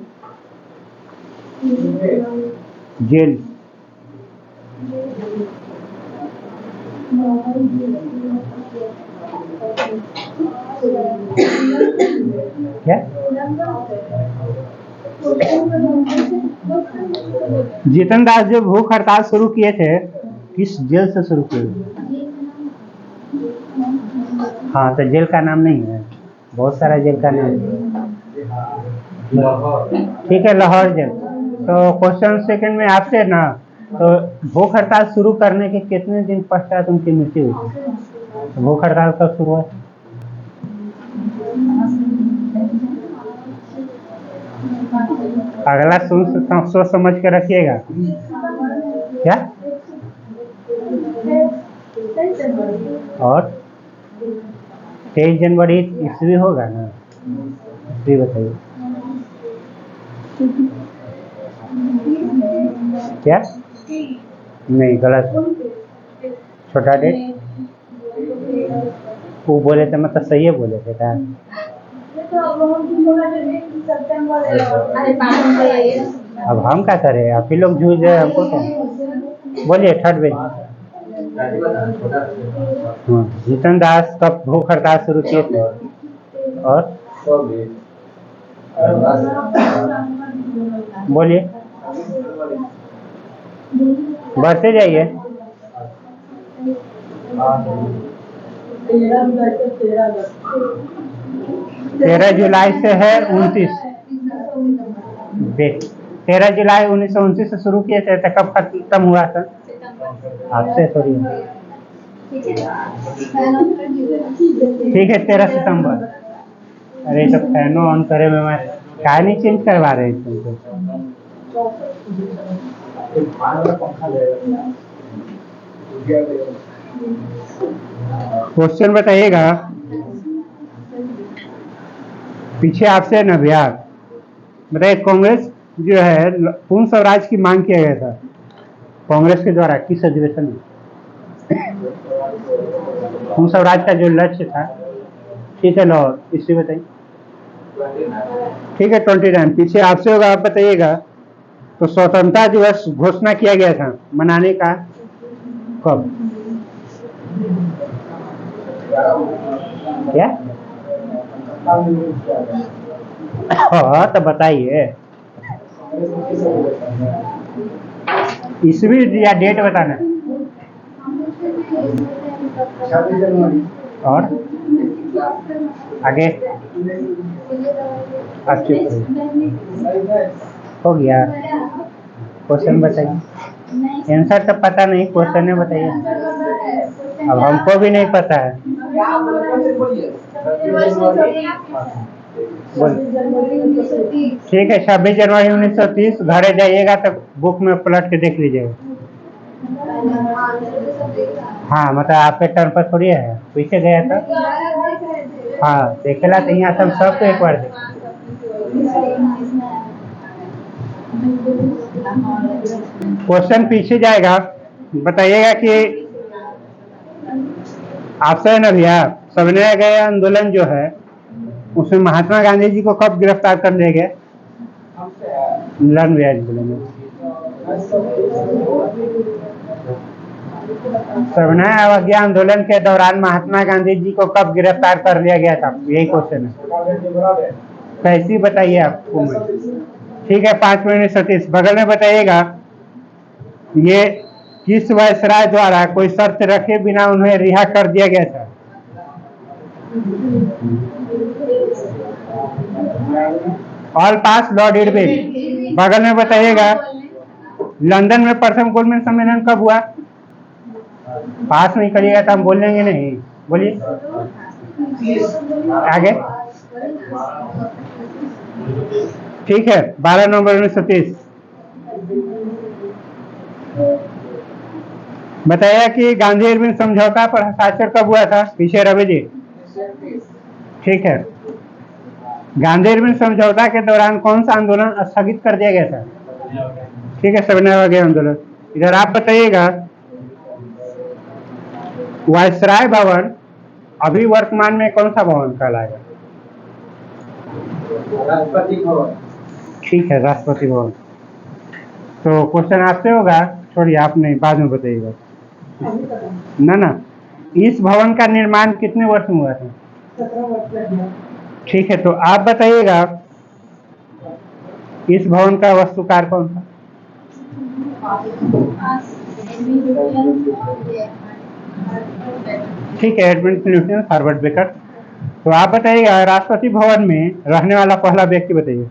S1: जेल। क्या? जीतन दास जो भूख हड़ताल शुरू किए थे किस जेल से शुरू किए? हाँ, तो जेल का नाम नहीं है, बहुत सारा जेल का नाम है। ठीक है, लाहौर जेल। तो क्वेश्चन सेकंड में आपसे ना, तो भूख हड़ताल शुरू करने के कितने दिन पश्चात उनकी मृत्यु हुई? तो भूख हड़ताल कब शुरू हुआ? अगला सोच समझ के रखिएगा। क्या? और 23 जनवरी ईस्वी होगा ना? ईस्वी बताइए। क्या? नहीं, गलत। छोटा डेट वो बोले थे, मतलब सही है बोले थे क्या? अब हम क्या करें, आप ही लोग जूझ रहे, हमको क्या? बोलिए, थर्ड पेज। जीतन दास कब भूख हड़ताल शुरू किए थे? और बोलिए, बढ़ते जाइए। 13 जुलाई से है 29। 13 जुलाई 1929 से शुरू किए थे, तो कब खत्म हुआ था? आपसे थोड़ी। ठीक है, 13 सितंबर। अरे तो फैनो ऑन करे में मैं कहानी चेंज करवा रहे थे। क्वेश्चन बताइएगा, पीछे आपसे ना भैया, बताइए कांग्रेस जो है पूर्ण स्वराज की मांग किया गया था कांग्रेस के द्वारा किस अधिवेशन में? पूर्ण स्वराज का जो लक्ष्य था, ठीक है, लाहौर, इससे बताइए। ठीक है, 29। पीछे आपसे होगा, आप बताइएगा, तो स्वतंत्रता दिवस घोषणा किया गया था मनाने का कब? क्या? हाँ, तो बताइए, ईस्वी या डेट बताना। और आगे। अच्छा, हो गया। क्वेश्चन बताइए। आंसर तो पता नहीं, क्वेश्चन बताइए। अब हमको भी नहीं पता है। ठीक है, 26 जनवरी 1930। घरे जाइएगा तो बुक में पलट के देख लीजिएगा। हाँ, मतलब आपके टर्न पर थोड़ी है, पीछे गया था। हाँ, देखेला तो यहाँ सब सबको एक बार देख। क्वेश्चन पीछे जाएगा, बताइएगा कि आपसे है ना भैया, सविनय गए आंदोलन जो है उसमें महात्मा गांधी जी को कब गिरफ्तार कर लिया गया? मिलन आंदोलन में सविनय अवज्ञा आंदोलन के दौरान महात्मा गांधी जी को कब गिरफ्तार कर लिया गया था? यही क्वेश्चन है। कैसी बताइए आपको मैं। ठीक है, 5 मिनट 37। बगल में बताइएगा, ये किस वायसराय द्वारा कोई शर्त रखे बिना उन्हें रिहा कर दिया गया था? All pass Lord Irwin. बगल में बताइएगा, लंदन में प्रथम गोल्डमैन सम्मेलन कब हुआ? पास नहीं करिएगा तो हम बोल लेंगे नहीं। बोलिए आगे। ठीक है, 12 नवंबर 1930। बताइए कि गांधी इरविन समझौता पर हस्ताक्षर कब हुआ था? पीछे रवि जी। ठीक है, गांधी इरविन समझौता के दौरान कौन सा आंदोलन स्थगित कर दिया गया था? ठीक है, सविनय आंदोलन। इधर आप बताइएगा, वायसराय भवन अभी वर्तमान में कौन सा भवन कहलाएगा?
S2: राष्ट्रपति भवन।
S1: ठीक है, राष्ट्रपति भवन। तो क्वेश्चन आपसे होगा, छोड़िए आप नहीं, बाद में बताइएगा। ना, इस भवन का निर्माण कितने वर्ष में हुआ था?
S2: 17 वर्ष।
S1: ठीक है, तो आप बताइएगा, इस भवन का वास्तुकार कौन था? ठीक है, एडमंड न्यूटन, हार्वर्ड बेकर। तो आप बताइएगा, राष्ट्रपति भवन में रहने वाला पहला व्यक्ति बताइए।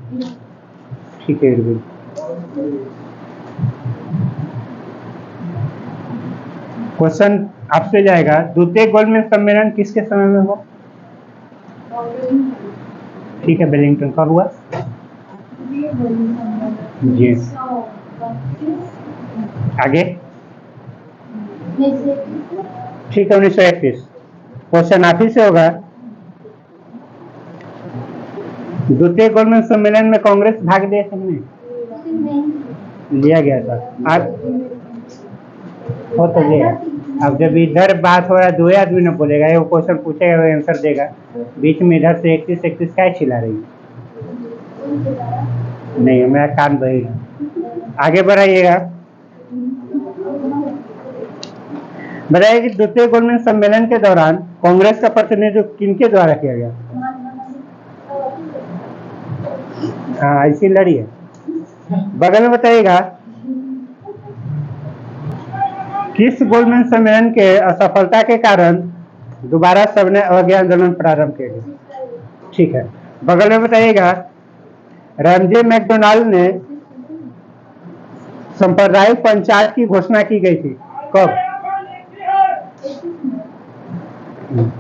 S1: ठीक है, इरविन। क्वेश्चन आपसे जाएगा, द्वितीय गोल्डमैन सम्मेलन किसके समय में हुआ? ठीक है, वेलिंगटन। कब हुआ? जी। आगे। ठीक है, 1931। क्वेश्चन आप ही से होगा, द्वितीय गोल्डमैन सम्मेलन में कांग्रेस भाग लिया था नहीं? लिया गया था। आज हो तो गया। अब जब इधर बात हो रहा है, दो आदमी न बोलेगा, वो क्वेश्चन पूछेगा, वो आंसर देगा, बीच में इधर से 31 क्या चिल्ला रही है? नहीं, मेरा कान बही है। आगे बढ़ाइएगा, बताइए कि द्वितीय गोल्डमैन सम्मेलन के दौरान कांग्रेस का प्रतिनिधित्व किनके द्वारा किया गया? हाँ, ऐसी लड़ी है। बगल में बताइएगा, किस गोल्डमैन सम्मेलन के असफलता के कारण दोबारा सबने अवज्ञा आंदोलन प्रारंभ किया गया? ठीक है, बगल में बताइएगा, रैमजे मैकडोनाल्ड ने सांप्रदायिक पंचायत की घोषणा की गई थी, कब?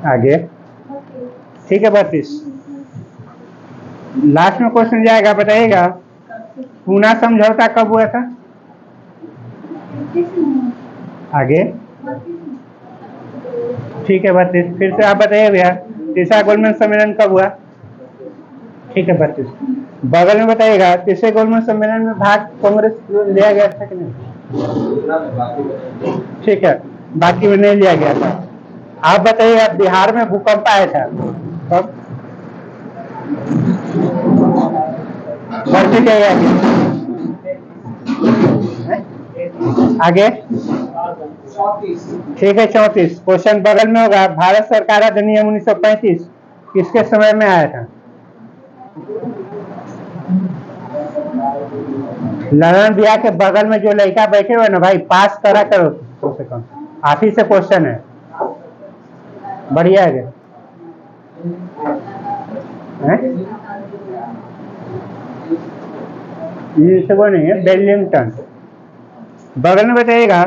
S1: आगे। ठीक है, 32। लास्ट में क्वेश्चन जाएगा, बताइएगा, पूना समझौता कब हुआ था? आगे। ठीक है, 32। फिर से आप बताइए भैया, तीसरा गोल्डमैन सम्मेलन कब हुआ? ठीक है, 32। बगल में बताइएगा, तीसरे गोल्डमैन सम्मेलन में भाग कांग्रेस लिया गया था कि नहीं? ठीक है, बाकी में नहीं लिया गया था। आप बताइएगा, बिहार में भूकंप आया था कब? बढ़ते क्या आगे? ठीक है, 34। क्वेश्चन बगल में होगा, भारत सरकार अधिनियम 1935 किसके समय में आया था? ललन भैया के बगल में जो लड़का बैठे हुए ना भाई, पास करा करो कम से कम। आप ही से क्वेश्चन है, बढ़िया है। ये वो नहीं है, वेलिंगटन। बगल में बताइएगा,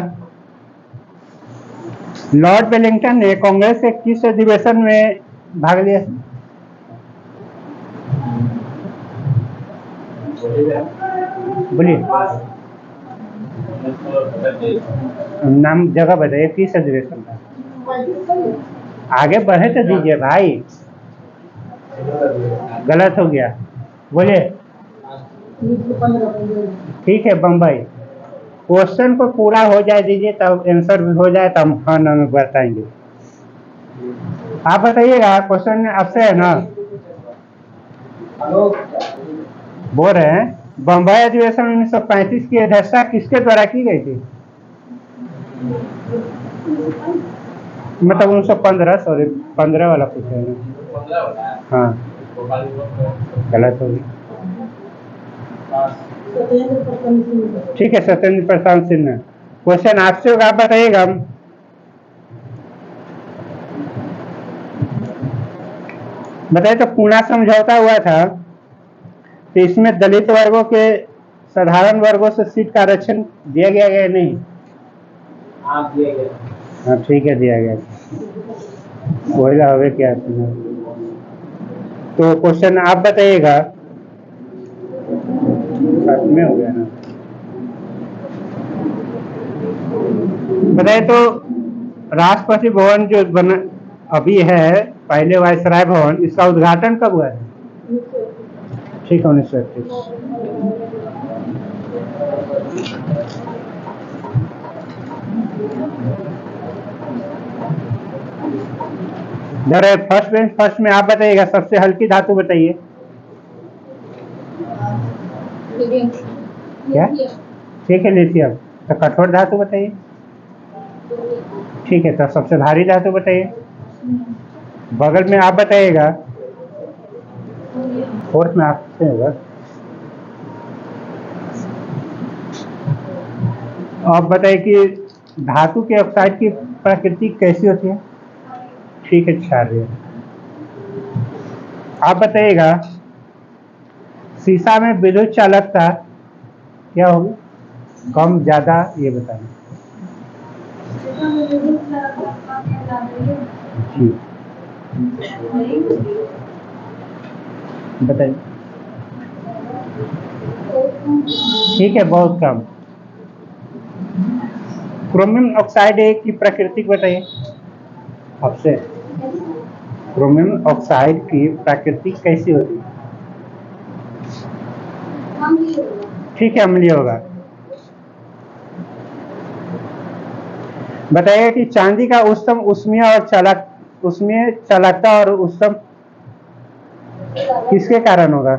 S1: लॉर्ड वेलिंगटन ने कांग्रेस के किस अधिवेशन में भाग लिया? बोलिए, नाम जगह बताइए, किस अधिवेशन का? आगे बढ़े तो दीजिए भाई, गलत हो गया। बोलिए। ठीक है, बम्बई। क्वेश्चन को पूरा हो जाए दीजिए, तब आंसर भी हो जाए, तब हाँ ना में बताएंगे। आप बताइएगा, क्वेश्चन आपसे है ना? बोल रहे हैं, बम्बई अधिवेशन 1935 की अध्यक्षता किसके द्वारा की गई थी? मतलब 1915, सॉरी 15 वाला पूछ रहे हैं। हाँ, गलत होगी। ठीक है, सत्येंद्र प्रसाद सिन्हा। क्वेश्चन आपसे होगा, आप बताइएगा, बताइए तो पूना समझौता हुआ था, तो इसमें दलित वर्गों के साधारण वर्गों से सीट का आरक्षण दिया गया या नहीं?
S2: आप दिए गए
S1: हाँ ठीक है, दिया गया। वही हवे क्या सुना। तो क्वेश्चन आप बताइएगा। साथ में हो गया ना। बताइए तो राष्ट्रपति भवन जो बना अभी है, पहले वायसराय भवन, इसका उद्घाटन कब हुआ है? ठीक है, 1931। इधर फर्स्ट बेंच फर्स्ट में आप बताइएगा, सबसे हल्की धातु बताइए। क्या? ठीक है, लिथियम। तो कठोर धातु बताइए। ठीक है, तो सबसे भारी धातु बताइए। बगल में आप बताइएगा, फोर्थ में आपसे होगा। आप बताइए कि धातु के ऑक्साइड की प्रकृति कैसी होती है? ठीक है, क्षारीय। आप बताइएगा, शीशा में विद्युत चालकता क्या होगी? कम ज्यादा ये बताना। जी बताइए। ठीक है, बहुत कम। क्रोमियम ऑक्साइड की प्रकृति बताइए आपसे। क्रोमियम ऑक्साइड की प्रकृति कैसी होती है? ठीक है, अम्लीय होगा। बताइए कि चांदी का उष्णम उष्मीय और उष्मीय चालकता और उष्णम किसके कारण होगा?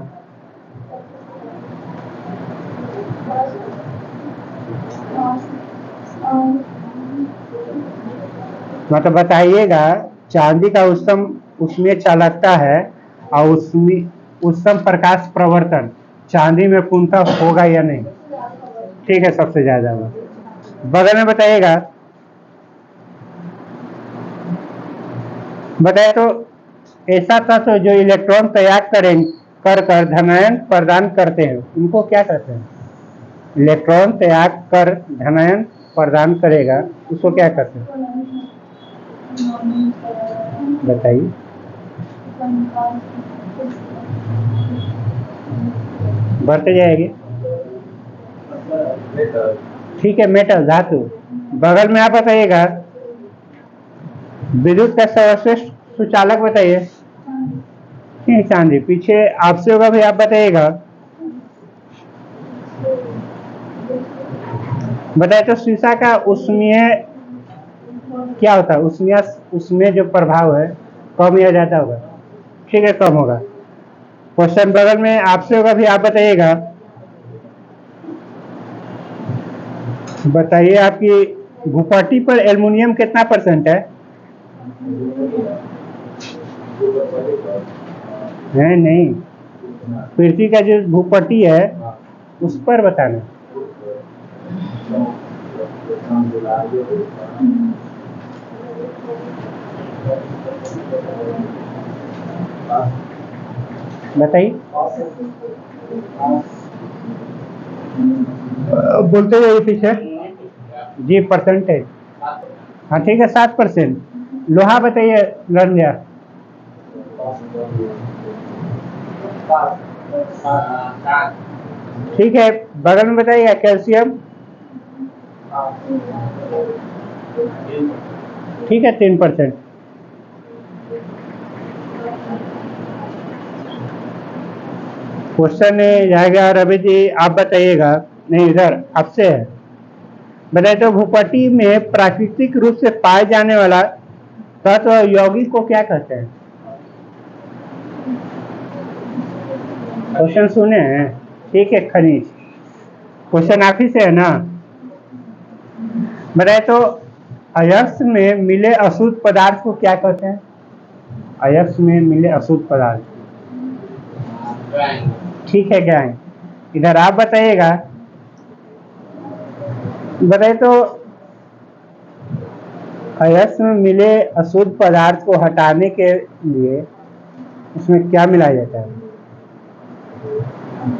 S1: मतलब बताइएगा, चांदी का उष्णम उष्मीय चालकता है और उष्णम प्रकाश प्रवर्तन चांदी में पूर्णतः होगा या नहीं? ठीक है, सबसे ज्यादा होगा। बगल में बताइएगा, बताए तो ऐसा तत्व जो इलेक्ट्रॉन तैयार कर धनायन प्रदान करते हैं, उनको क्या कहते हैं? इलेक्ट्रॉन तैयार कर धनायन प्रदान करेगा, उसको क्या कहते हैं? बताइए। बढ़ते जाएगी। ठीक है, मेटल धातु। बगल में आप बताइएगा, विद्युत का सर्वश्रेष्ठ सुचालक बताइए। चांदी। पीछे आपसे होगा भी, आप बताइएगा। बताए तो शीशा का उष्मीय क्या होता है? उसमें जो प्रभाव है कम या ज्यादा होगा? ठीक है, कम होगा। क्वेश्चन बगल में आपसे होगा भी, आप बताइएगा। बताइए आपकी भूपट्टी पर एल्युमिनियम कितना % है? नहीं, पृथ्वी का जो भूपट्टी है उस पर बताना। बताइए। बोलते जाइए पीछे। जी, परसेंटेज। हाँ ठीक है, 7%। लोहा बताइए, लड़िया। ठीक है, बगल में बताइएगा कैल्शियम। ठीक है, 3%। क्वेश्चन जाएगा रवि जी, आप बताइएगा। नहीं, इधर आपसे है। बताइए तो भूपट्टी में प्राकृतिक रूप से पाए जाने वाला तत्व यौगिक को क्या कहते हैं? क्वेश्चन सुने हैं? ठीक है, खनिज। क्वेश्चन आप ही से है ना। बताए तो अयस्क में मिले अशुद्ध पदार्थ को क्या कहते हैं? अयस्क में मिले अशुद्ध पदार्थ। ठीक है, क्या है? इधर आप बताइएगा। बताए तो अयस्क में मिले अशुद्ध पदार्थ को हटाने के लिए उसमें क्या मिलाया जाता है?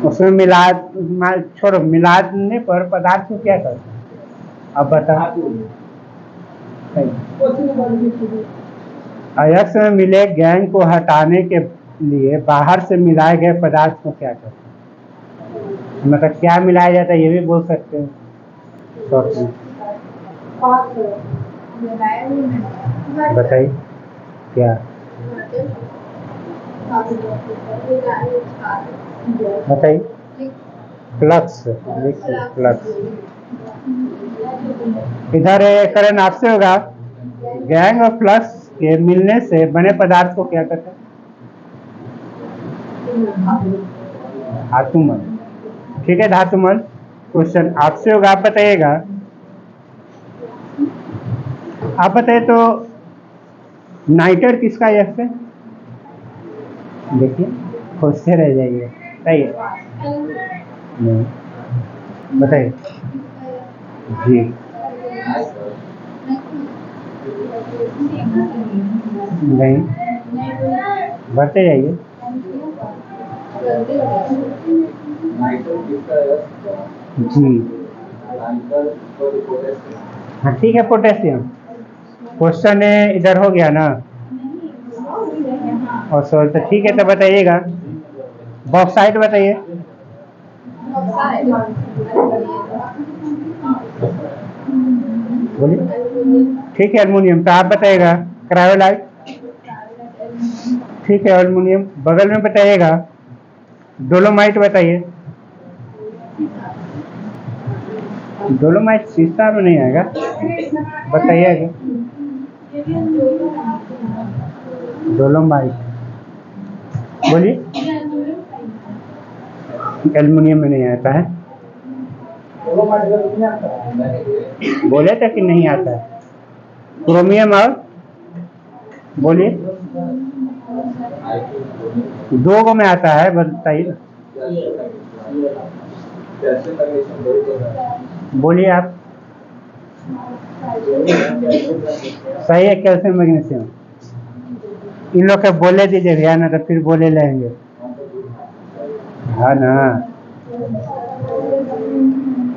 S1: उसमें छोड़ो, मिलाने पर पदार्थ को क्या करते हैं? अब बताओ। अयस्क में मिले गैंग को हटाने के लिए बाहर से मिलाए गए पदार्थ को क्या कहते हैं? मतलब क्या मिलाया जाता है, ये भी बोल सकते हैं शॉर्ट में। बताइए क्या। बताइए। फ्लक्स। फ्लक्स। इधर करें आपसे होगा, गैंग और फ्लक्स के मिलने से बने पदार्थ को क्या कहते हैं? धातुमल। ठीक है, धातुमल। क्वेश्चन आपसे होगा, आप बताइएगा। आप बताइए तो नाइटर किसका यक्ष है? देखिए, खोजते रह जाइए। सही है? नहीं, बताइए जी। नहीं, बढ़ते जाइए। जी हाँ, ठीक है, पोटेशियम। क्वेश्चन इधर हो गया ना, और सॉरी तो ठीक है, तो बताइएगा बॉक्साइट बताइए। बोलिए। ठीक है, एल्युमिनियम। तो आप बताइएगा क्रायोलाइट। ठीक है, एल्युमिनियम। बगल में बताइएगा डोलोमाइट बताइए। डोलोमाइट शीशा में नहीं आएगा, बताइएगा। डोलोमाइट बोलिए। एल्युमिनियम में नहीं आता है, बोले थे कि नहीं आता है। क्रोमियम और बोलिए, दो गो में आता है, बताइए। बोलिए आप। सही है, कैल्शियम मैग्नीशियम। इन लोग के बोले दीजिए भैया, ना तो फिर बोले लेंगे। हाँ ना,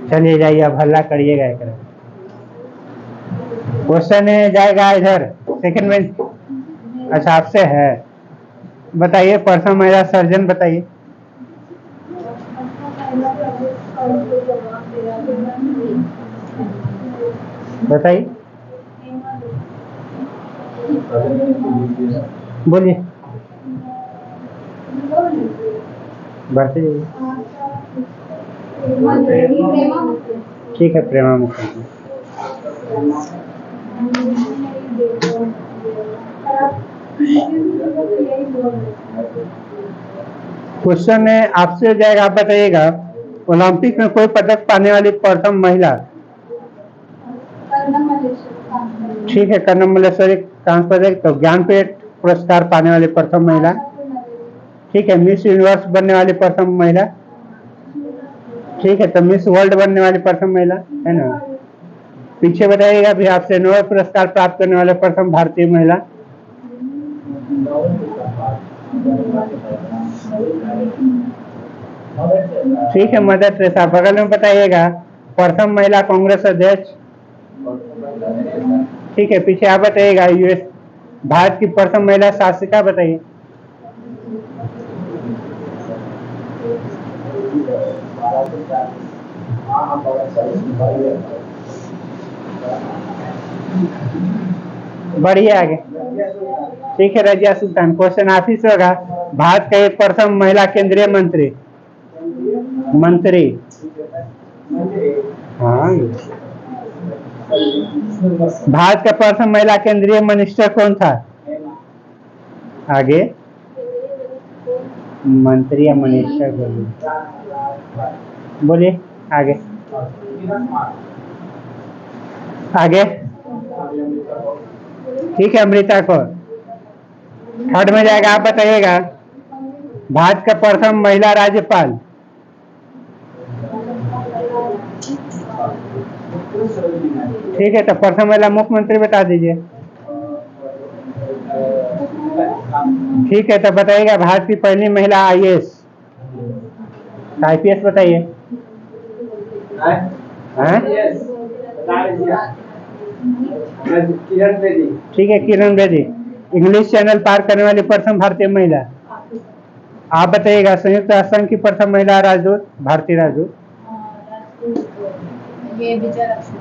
S1: चलिए जाइए, अब हल्ला करिएगा एक। क्वेश्चन जाएगा इधर सेकंड में। अच्छा, आपसे है, बताइए प्रथम महिला सर्जन बताइए। बताइए, बोलिए। बढ़ते जाइए। ठीक है, प्रेमा मुखर्जी। क्वेश्चन आपसे हो जाएगा, आप बताइएगा ओलंपिक में कोई पदक पाने वाली प्रथम महिला। ठीक है, कर्नम मल्लेश्वरी कांस्य पदक। तो ज्ञानपीठ पुरस्कार पाने वाली प्रथम महिला। ठीक है, मिस यूनिवर्स बनने वाली प्रथम महिला। ठीक है, तो मिस वर्ल्ड बनने वाली प्रथम महिला है ना। पीछे बताइएगा भी आपसे नोबेल पुरस्कार प्राप्त करने वाले प्रथम भारतीय महिला। ठीक है, मदर टेरेसा। बगल में बताइएगा प्रथम महिला कांग्रेस अध्यक्ष। ठीक है, पीछे आप बताइएगा यूएस भारत की प्रथम महिला शासिका बताइए। बढ़िया, आगे। ठीक है, रजिया सुल्तान। क्वेश्चन आप ही से होगा, भारत के प्रथम महिला केंद्रीय मंत्री। हाँ, भारत का प्रथम महिला केंद्रीय मिनिस्टर कौन था? आगे मंत्री या मिनिस्टर बोलिए। आगे आगे। ठीक है, अमृता कौर। थर्ड में जाएगा, आप बताइएगा भारत का प्रथम महिला राज्यपाल। ठीक है, तो प्रथम महिला मुख्यमंत्री बता दीजिए। ठीक है, तो बताइएगा भारत की पहली महिला आईएएस। आईपीएस बताइए। हैं?
S2: किरण बेदी।
S1: ठीक है, किरण बेदी। इंग्लिश चैनल पार करने वाली प्रथम भारतीय महिला। आप बताइएगा। संयुक्त राष्ट्र संघ की प्रथम महिला राजदूत, भारतीय राजदूत।
S3: ये विजयलक्ष्मी।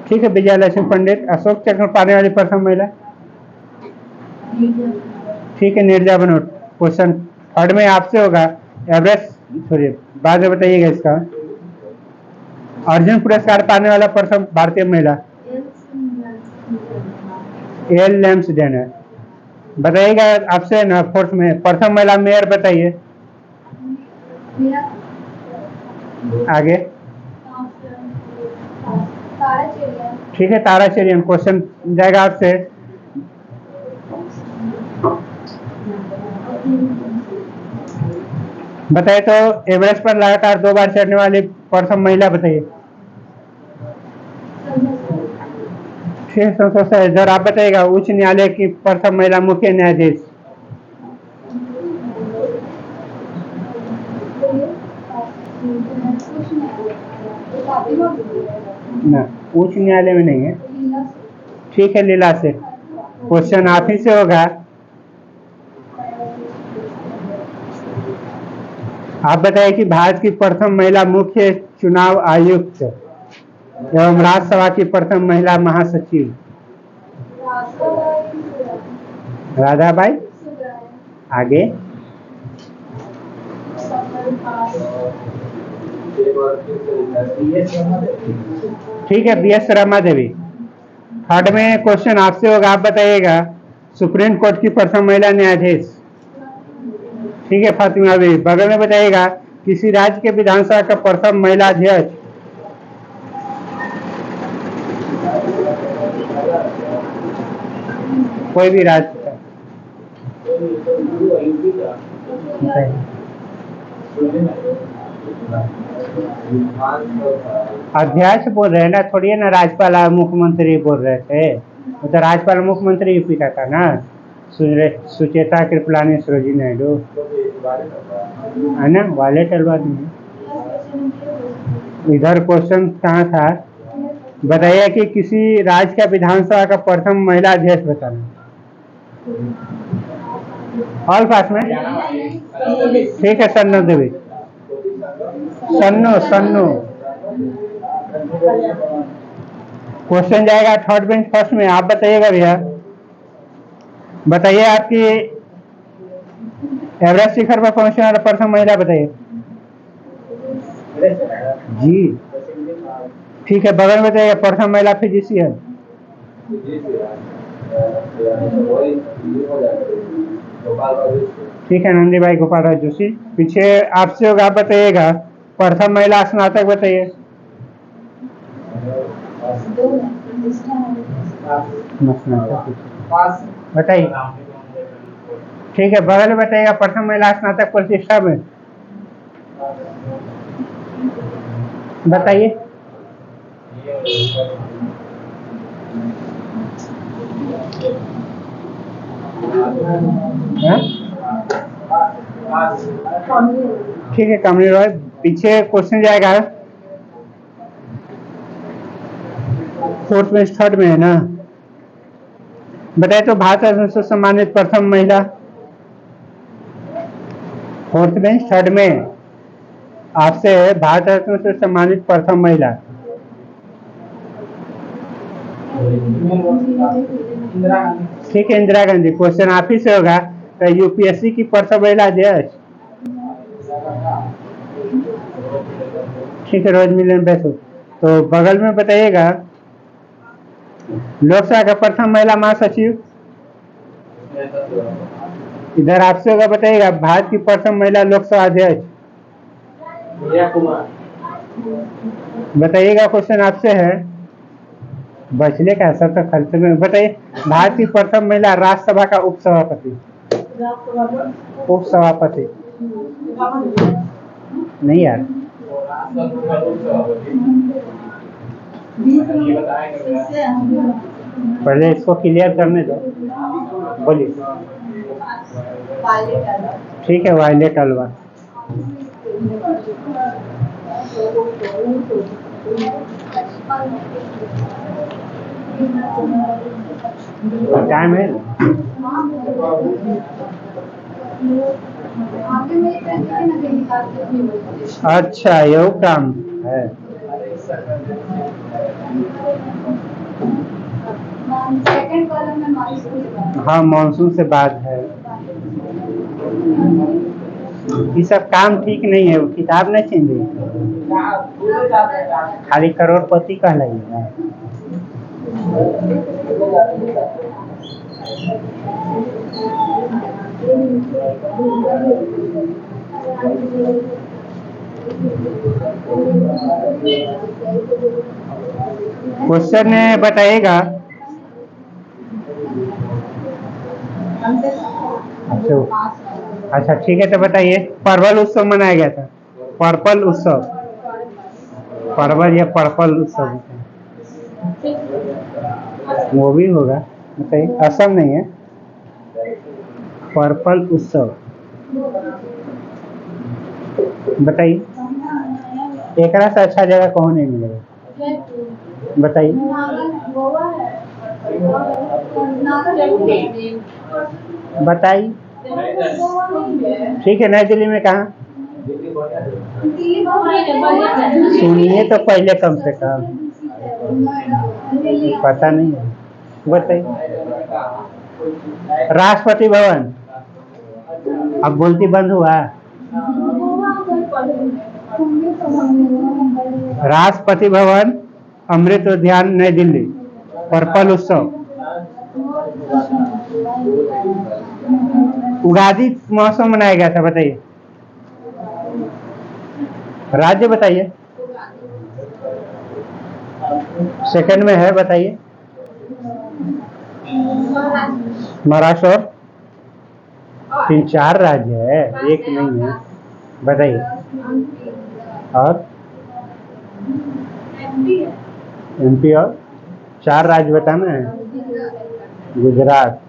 S1: ठीक है, विजयलक्ष्मी पंडित। अशोक चक्र पाने वाली प्रथम महिला। ठीक है, नीरजा बनोट। क्वेश्चन थर्ड में आपसे होगा। एवरेस्ट, सॉरी बाद में बताइएगा इसका। अर्जुन पुरस्कार पाने वाला प्रथम भारतीय महिला। L Lumsden. बताइएगा आपसे ना फोर्थ में प्रथम महिला मेयर बताइए। आगे। ठीक है, तारा चेरियन। क्वेश्चन जाएगा आपसे। बताइए तो एवरेस्ट पर लगातार 2 बार चढ़ने वाली प्रथम महिला बताइए। ठीक है, जरा आप बताइएगा उच्च न्यायालय की प्रथम महिला मुख्य न्यायाधीश। ना, उच्च न्यायालय में नहीं है। ठीक है, लीला से। क्वेश्चन आप ही से होगा। आप बताइए कि भारत की प्रथम महिला मुख्य चुनाव आयुक्त एवं राज्यसभा की प्रथम महिला महासचिव। राधाबाई। आगे। ठीक है, बीएस रमा देवी। थर्ड में क्वेश्चन आपसे होगा। आप बताइएगा सुप्रीम कोर्ट की प्रथम महिला न्यायाधीश। ठीक है, फातिमा बीवी। बगल में बताइएगा किसी राज्य के विधानसभा का प्रथम महिला अध्यक्ष। कोई भी राज्य का। अध्यक्ष बोल रहे हैं ना, थोड़ी है ना राज्यपाल और मुख्यमंत्री बोल रहे थे। वो तो राज्यपाल मुख्यमंत्री यूपी का था ना, सुचेता कृपलानी सरोजी नायडू है ना, वाले टलवा नहीं। इधर क्वेश्चन कहाँ था? बताइए कि किसी राज्य का विधानसभा का प्रथम महिला अध्यक्ष बताना। ऑल पास में। ठीक है, सन्नो देवी। सन्नो। क्वेश्चन जाएगा थर्ड बेंच फर्स्ट में। आप बताइएगा भैया। बताइए आपकी एवरेस्ट शिखर पर पहुंचने वाला प्रथम महिला बताइए जी। ठीक है, बगल में बताइए प्रथम महिला फिजिशियन। ठीक है, नंदीबाई गोपाल राज जोशी। पीछे आपसे होगा। आप बताइएगा प्रथम महिला स्नातक बताइए। बताइए। ठीक है, बगल में बताइएगा प्रथम महिला स्नातक प्रतिष्ठा में बताइए। ठीक है, कमली रॉय। पीछे क्वेश्चन जाएगा फोर्थ में थर्ड में है ना। बताए तो भारत रत्न से सम्मानित प्रथम महिला। फोर्थ में थर्ड में आपसे भारत रत्न से सम्मानित प्रथम महिला। ठीक है, इंदिरा गांधी। क्वेश्चन आप ही से होगा। तो यूपीएससी की प्रथम महिला अध्यक्ष। ठीक है, रोज मिलियन बैसो। तो बगल में बताइएगा लोकसभा का प्रथम महिला महासचिव। इधर आपसे होगा। बताइएगा भारत की प्रथम महिला लोकसभा अध्यक्ष। बताइएगा। क्वेश्चन आपसे है। बचने का सब तक खर्च में। बताइए भारत की प्रथम महिला राज्यसभा का उपसभापति। उपसभापति नहीं यार। पहले इसको क्लियर करने दो। बोलिए। ठीक है, वायलेट अलवा। टाइम है। अच्छा यो काम है। हाँ मानसून से बाद है। ये सब काम ठीक नहीं है, वो किताब नहीं चेंज हुई, खाली करोड़पति कहलाइएगा। क्वेश्चन बताइएगा। अच्छा ठीक है, तो बताइए परवल उत्सव मनाया गया था। पर्पल उत्सव, परवल या पर्पल उत्सव वो भी होगा, बताइए। असम नहीं है, पर्पल उत्सव बताइए। एक से अच्छा जगह कौन नहीं मिलेगा, बताइए। बताइए। ठीक है, नई दिल्ली में कहाँ? सुनिए तो पहले कम से कम, पता नहीं है, बताइए। राष्ट्रपति भवन, अब बोलती बंद हुआ। राष्ट्रपति भवन, अमृत उद्यान, नई दिल्ली, पर्पल उत्सव। उगादी महोत्सव मनाया गया था, बताइए। राज्य बताइए, सेकंड में है, बताइए। महाराष्ट्र और 3-4 राज्य है, एक नहीं है, बताइए। और एमपी और 4 राज्य बताना है। गुजरात,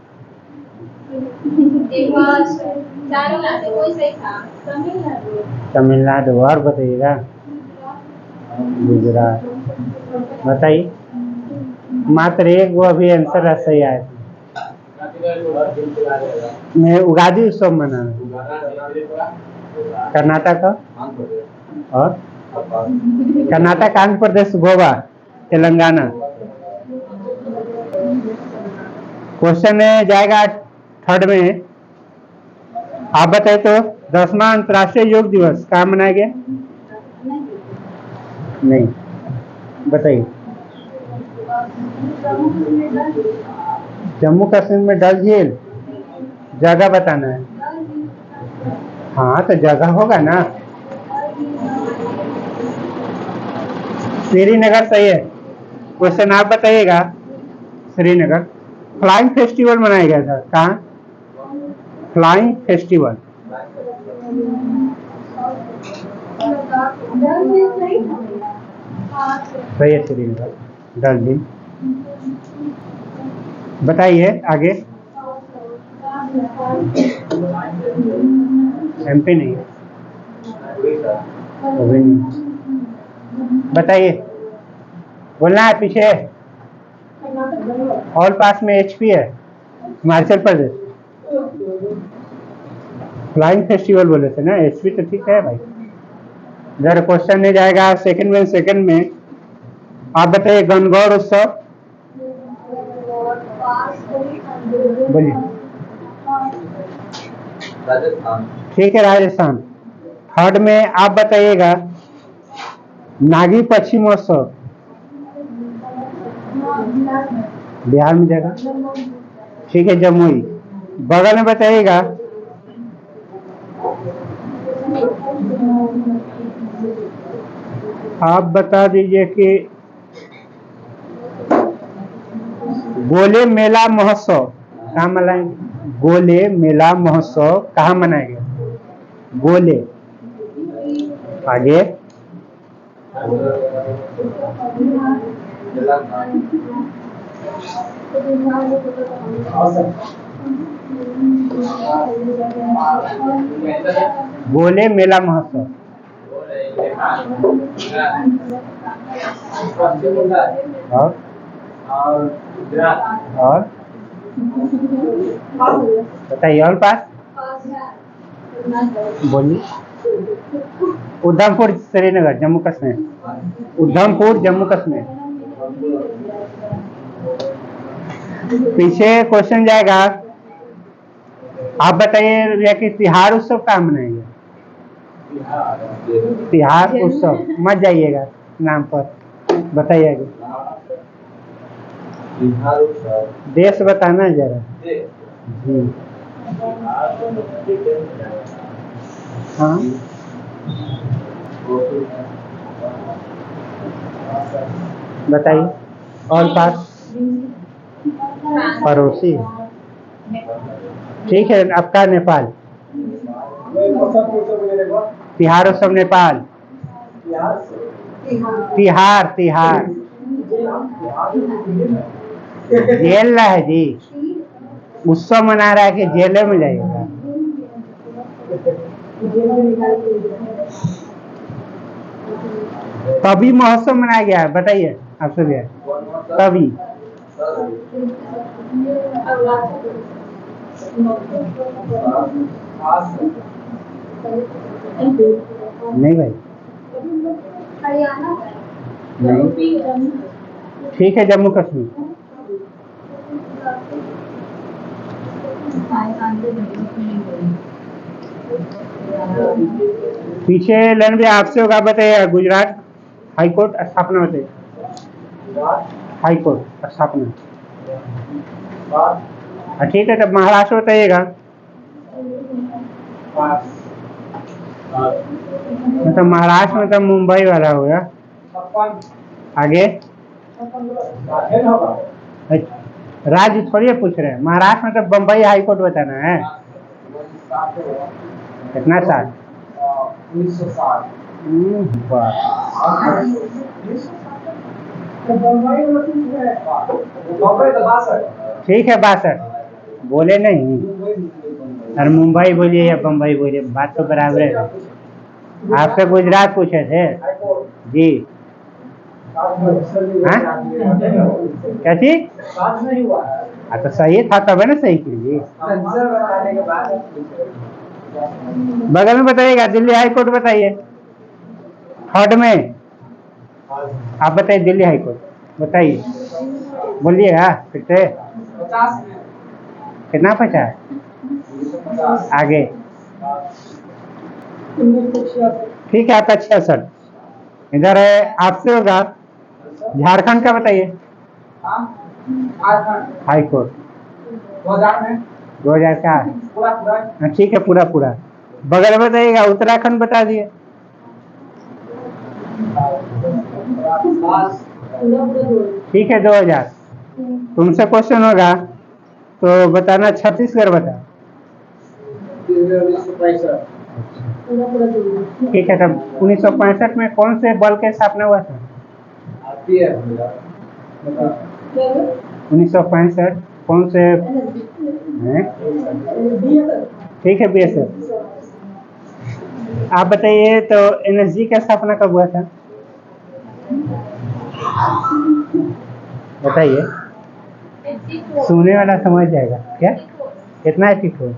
S1: तमिलनाडु, और बताइएगा। गुजरात, बताइए। मात्र एक वो अभी आंसर सही आया था। मैं उगादी उत्सव मनाना, कर्नाटक और कर्नाटक, आंध्र प्रदेश, गोवा, तेलंगाना। क्वेश्चन जाएगा थर्ड में। आप बताइए तो 10वां अंतर्राष्ट्रीय योग दिवस कहाँ मनाया गया? नहीं, बताइए। जम्मू कश्मीर में डल झील, जगह बताना है। हाँ तो जगह होगा ना। श्रीनगर सही है। क्वेश्चन आप बताइएगा। श्रीनगर, फ्लाइंग फेस्टिवल मनाया गया था कहाँ? फ्लाइंग फेस्टिवल, सही है, श्रीनगर, डल झील। बताइए आगे। एमपी नहीं है, वो भी नहीं। बताइए, बोलना है पीछे। ऑल पास में एचपी है, हिमाचल प्रदेश। फ्लाइंग फेस्टिवल बोले थे ना, एचपी तो ठीक है भाई। इधर क्वेश्चन नहीं जाएगा सेकंड में। आप बताइए गणगौर उत्सव, बोलिए। ठीक है, राजस्थान। थर्ड में आप बताइएगा नागी पक्षी महोत्सव, बिहार में जगह, ठीक है, जमुई। बगल में बताइएगा आप बता दीजिए कि गोले मेला महोत्सव कहाँ मनाएंगे? गोले मेला महोत्सव कहाँ मनाएंगे? गोले, आगे। गोले मेला महोत्सव,
S2: पश्चिम बंगाल और गुजरात।
S1: और बताइए और पास बोलिए। उधमपुर श्रीनगर जम्मू कश्मीर। उधमपुर जम्मू कश्मीर। पीछे क्वेश्चन जाएगा, आप बताइए भैया कि तिहाड़ उत्सव कहाँ मनाएंगे? तिहाड़ उत्सव मत जाइएगा नाम पर, बताइएगा देश बताना जरा जी। हाँ बताइए और पास पड़ोसी। ठीक है, आपका नेपाल। तिहाड़ उत्सव नेपाल। तिहाड़ तिहाड़ जेल रहा है जी, उत्सव मना रहा है कि जेल में जाइएगा। तभी महोत्सव मनाया गया है, बताइए आपसे भैया। तभी नहीं भाई, नहीं। ठीक है, जम्मू कश्मीर। पीछे लाइन भी आपसे होगा, बताइए गुजरात हाईकोर्ट स्थापना बताइए। हाईकोर्ट स्थापना। ठीक है, तब महाराष्ट्र बताइएगा। मतलब महाराष्ट्र में तो मुंबई वाला होगा। आगे राज्य थोड़ी पूछ रहे हैं, महाराष्ट्र में तो बम्बई हाईकोर्ट बताना है। कितना साल?
S2: 1960।
S1: ठीक है, 62 बोले नहीं। अरे मुंबई बोलिए या बम्बई बोलिए, बात तो बराबर है। आपसे गुजरात पूछे थे जी। हाँ क्या चीज? तो सही था तब है ना, सही कीजिए। बगल में बताइएगा, दिल्ली हाई कोर्ट बताइए। थर्ड में आप बताइए, दिल्ली हाई कोर्ट बताइए, बोलिएगा फिर से।
S2: 50
S1: कितना 50? आगे ठीक है, आपका 66। इधर है आपसे होगा, झारखंड का बताइए। हाई कोर्ट
S2: 2000 में
S1: 2004। ठीक है, पूरा पूरा। बगल में बताइएगा, उत्तराखंड बता दिए। ठीक है, 2000। तुमसे क्वेश्चन होगा तो बताना, छत्तीसगढ़ बता।
S2: 1965।
S1: ठीक है, तब 1965 में कौन से बल की स्थापना हुआ था? 1965 कौन से हैं? ठीक है, BSF। आप बताइए तो NSG का स्थापना कब हुआ था? बताइए, सुनने वाला समझ जाएगा क्या? कितना है? ठीक है,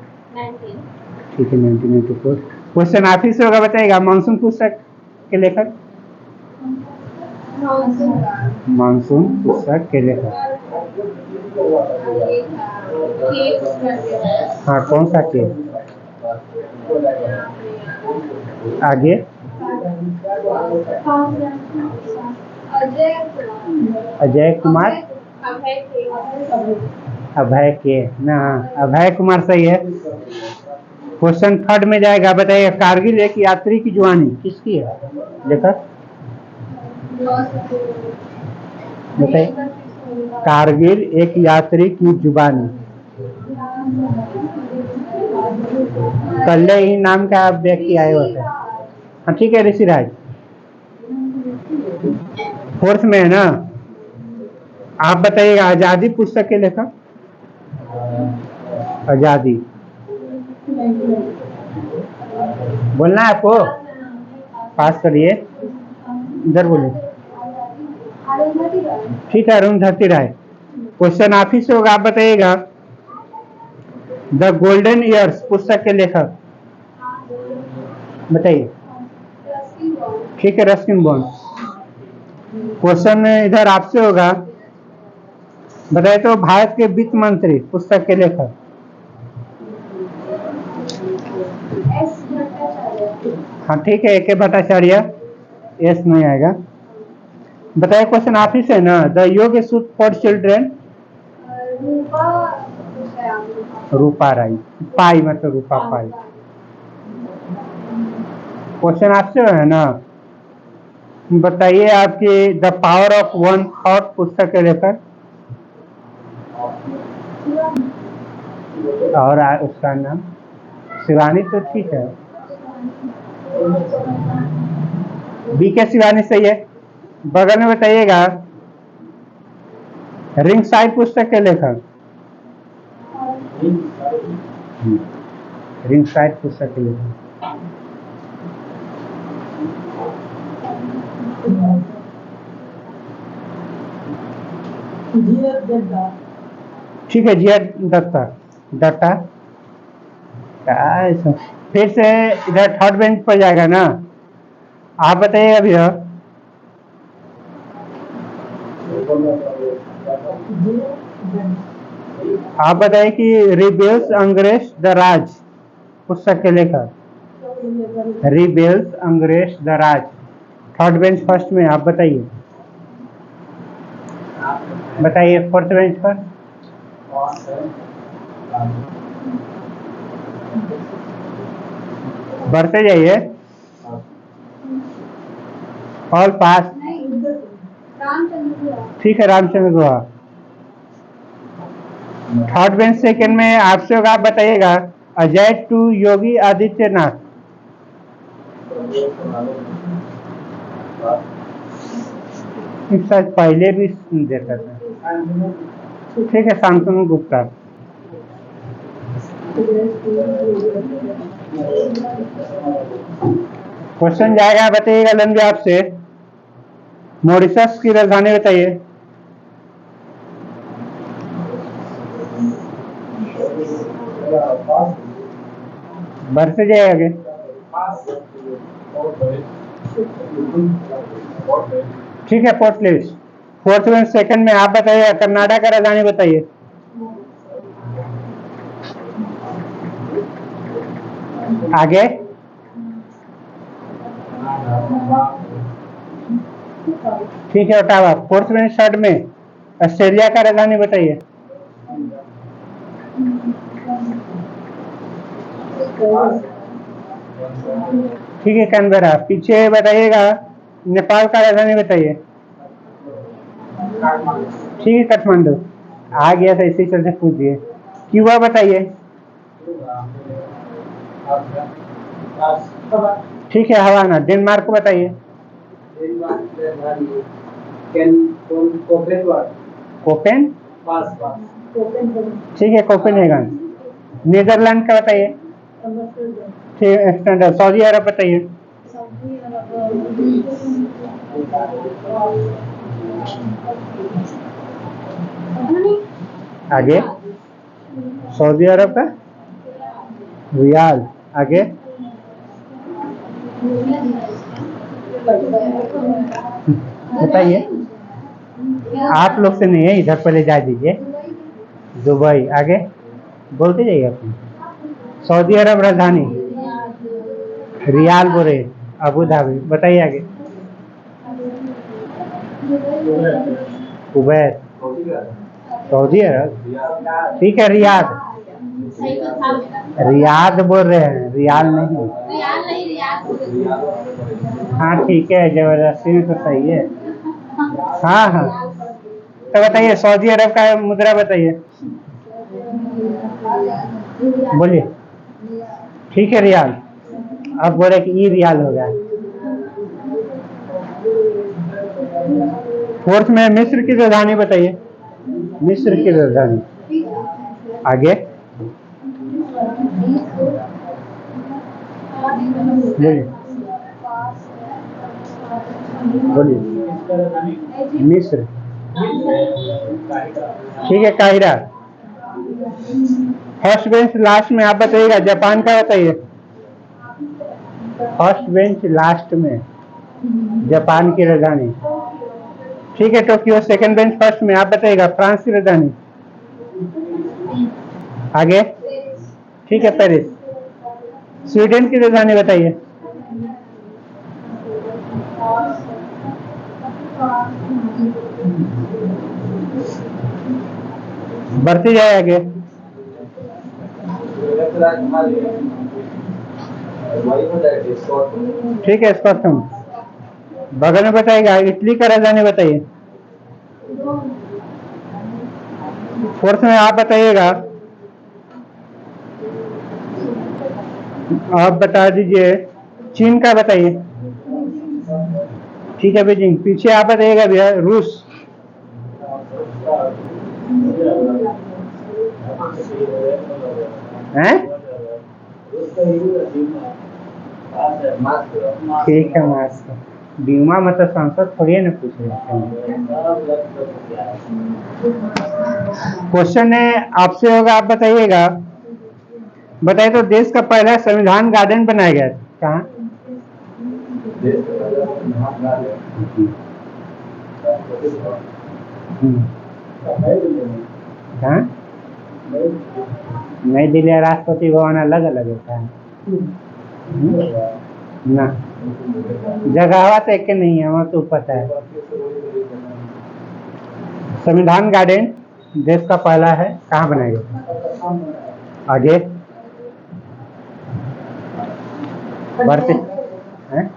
S1: 1994। क्वेश्चन आप ही से होगा, बताइएगा मानसून पुस्तक के लेखक। मानसून पुस्तक के लेखक। हाँ, कौन सा के? आगे अजय कुमार। अभय के ना, अभय कुमार सही है। क्वेश्चन थर्ड में जाएगा, बताइए कारगिल एक यात्री की जुबानी किसकी है? लेखक बताइए। कारगिल एक यात्री की जुबानी, कल्ले ही नाम का व्यक्ति आए होते हैं। हाँ ठीक है, ऋषिराज। फोर्थ में है ना। आप बताइएगा आजादी पुस्तक के लेखक। आजादी बोलना है आपको। पास करिए, इधर बोलिए। ठीक है, अरुंधति राय। क्वेश्चन आप ही से होगा, आप बताइएगा। द गोल्डन ईयर्स पुस्तक के लेखक बताइए। ठीक है, रस्किन बॉन्ड। क्वेश्चन इधर आपसे होगा, बताइए तो भारत के वित्त मंत्री पुस्तक के लेखक। हाँ ठीक है, AK भट्टाचार्य। एस नहीं आएगा। बताइए क्वेश्चन आप ही से ना। द योग सूत्र फॉर चिल्ड्रेन। रूपा राई। पाई मतलब रूपा पाई। क्वेश्चन आपसे है ना, बताइए आपकी the power of one thought पुस्तक के लेकर। और उसका नाम शिवानी तो ठीक है, BK शिवानी सही है। बगल में बताइएगा रिंग साइड पुस्तक के लेखक। रिंग साइड पुस्तक के लेखक ठीक है, GR दत्ता। दत्ता फिर से इधर थर्ड बेंच पर जाएगा ना, आप बताइएगा भैया। आप बताइए कि रिबेल्स अंग्रेज द राज पुस्तक के लेखक। रिबेल्स अंग्रेज the Raj, third bench first में। आप बताइए, बताइए फोर्थ बेंच पर। बढ़ते जाइए। All pass. ठीक है, Ramachandra Guha. Third bench second में आपसे होगा, आप बताइएगा अजय टू योगी आदित्यनाथ। शायद पहले भी देखा था। ठीक है, शांतनु गुप्ता। क्वेश्चन जाएगा, बताइएगा लंबे आपसे। मॉरिशस की राजधानी बताइए। बढ़ते जाइए आगे। ठीक है, पोर्ट लुइस। फोर्थ में सेकंड में आप बताइए कर्नाटक का राजधानी बताइए। आगे ठीक है, ओटावा। फोर्थ में थर्ड में ऑस्ट्रेलिया का राजधानी बताइए। ठीक है, कैनबरा। पीछे बताइएगा नेपाल का राजधानी बताइए। ठीक है, काठमांडू। आ गया था, इसी चलते पूछ दिए। क्यूबा बताइए। ठीक है, हवाना। डेनमार्क को बताइए। कोपेन। ठीक है, कोपेनहेगन। नीदरलैंड का बताइए। ठीक है, सऊदी अरब बताइए। आगे सऊदी अरब का रियाल। आगे बताइए। आप लोग से नहीं है, इधर पहले जा दीजिए। दुबई। आगे बोलते जाइए अपनी। सऊदी अरब राजधानी रियाल बोले। Abu Dhabi. बताइए आगे। कुवैत। सऊदी अरब। ठीक है, रियाद। रियाद बोल रहे हैं, रियाल नहीं। हाँ ठीक है, जबरदस्ती में तो सही है। हाँ हाँ, तो बताइए सऊदी अरब का मुद्रा बताइए। बोलिए। ठीक है, रियाल। अब बोले कि ई रियाल हो गया। फोर्थ में मिस्र की राजधानी बताइए। मिस्र की राजधानी। आगे बोलिए। बोलिए। मिस्र। ठीक है, काहिरा। फर्स्ट बेंच लास्ट में आप बताइएगा, जापान का बताइए। फर्स्ट बेंच लास्ट में जापान की राजधानी। ठीक है, टोक्यो। सेकंड बेंच फर्स्ट में आप बताइएगा, फ्रांस की राजधानी। आगे। ठीक है, पेरिस। स्वीडन की राजधानी बताइए। बढ़ती जाए आगे। ठीक है, स्कॉटलैंड। बगल में बताइएगा, इटली का राजधानी बताइए। फोर्थ में आप बताइएगा, आप बता दीजिए, चीन का बताइए। ठीक है, बीजिंग। पीछे आप बताइएगा भैया, रूस। हैं? ठीक है, मास्क। बीमा मतलब सांसद थोड़ी है ना, पूछ रहे हैं। क्वेश्चन है आपसे होगा, आप बताइएगा। बताइए तो, देश का पहला संविधान गार्डन बनाया गया कहाँ? कहाँ? नई दिल्ली और राष्ट्रपति भवन अलग अलग होता है ना। जगह तो एक नहीं है, वहाँ तो पता है। संविधान गार्डन देश का पहला है, कहाँ बनाया गया? आगे बढ़ते हैं?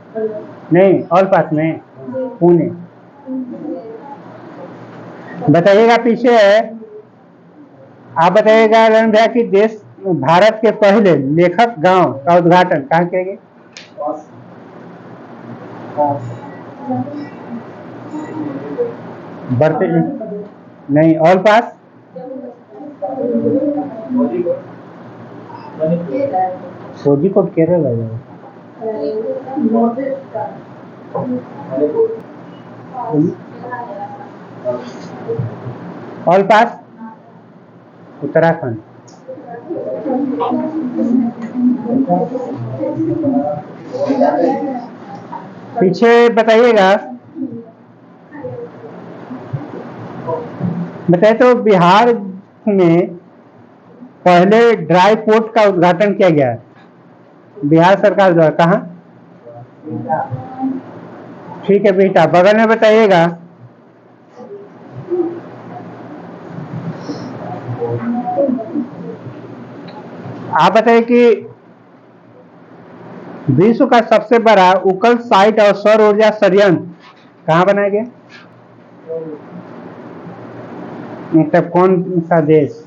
S1: नहीं, ऑल पास में, पुणे। बताइएगा पीछे है, आप बताइएगा रण भैया कि देश भारत के पहले लेखक गांव का उद्घाटन कहाँ किया गया? बढ़ते नहीं, ऑल पास। कोझिकोड केरल है। All pass Uttarakhand. पीछे बताइएगा, बताए तो बिहार में पहले ड्राई पोर्ट का उद्घाटन किया गया है बिहार सरकार द्वारा, कहाँ? ठीक है बेटा। बगल में बताइएगा, आप बताइए कि विश्व का सबसे बड़ा उकल साइट और सौर ऊर्जा संयंत्र कहाँ बनाया गया? मतलब कौन सा देश?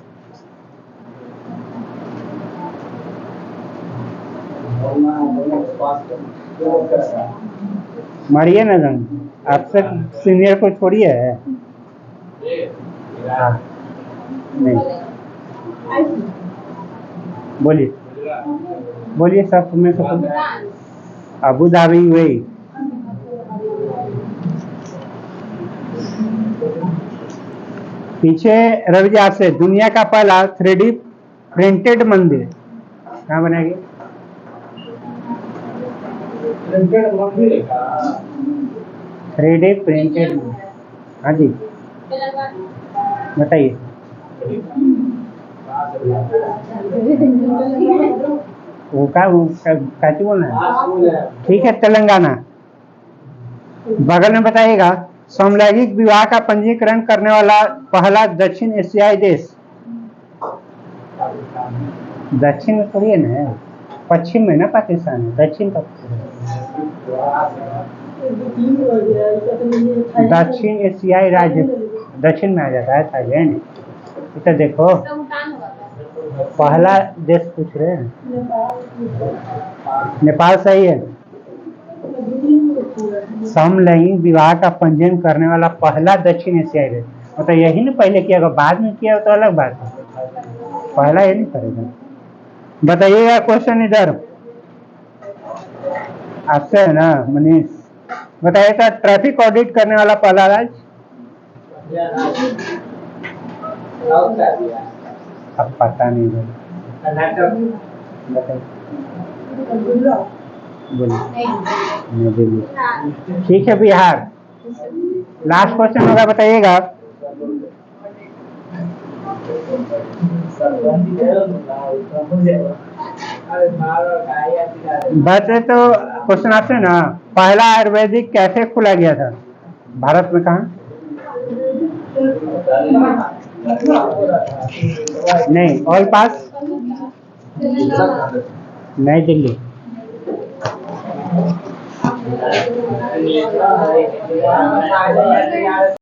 S1: मारिए ना जंग, आपसे सीनियर को छोड़िए है। नहीं, बोलिए बोलिए, सब में से अबू धाबी हुई। पीछे रवि जी आपसे, दुनिया का पहला 3D प्रिंटेड मंदिर कहाँ बनाया गया? 3D प्रिंटेड, हाँ जी बताइए। वो काची बोलना है? ठीक है, तेलंगाना। बगल में बताइएगा, समलैंगिक विवाह का पंजीकरण करने वाला पहला दक्षिण एशियाई देश। दक्षिण में थोड़ी है ना, पश्चिम में ना पाकिस्तान है, दक्षिण का। दक्षिण एशियाई राज्य दक्षिण में आ जाता है, थाईलैंड। इधर देखो, पहला देश पूछ रहे हैं। नेपाल सही है। समलैंगिक विवाह का पंजीयन करने वाला पहला दक्षिण एशियाई देश, मतलब यही ना पहले किया, अगर बाद में किया तो अलग बात है, पहला ये नहीं करेगा। बताइएगा क्वेश्चन इधर आपसे है ना मनीष, बताइए सर, ट्रैफिक ऑडिट करने वाला पहला राज्य? अब पता नहीं भाई,
S2: कर्नाटक।
S1: बताइए। बोलिए। नई दिल्ली। ठीक है, बिहार। लास्ट क्वेश्चन होगा, बताइएगा। वैसे तो क्वेश्चन आपसे ना, पहला आयुर्वेदिक कैफे खोला गया था भारत में, कहाँ? नहीं, ऑल पास। नई दिल्ली।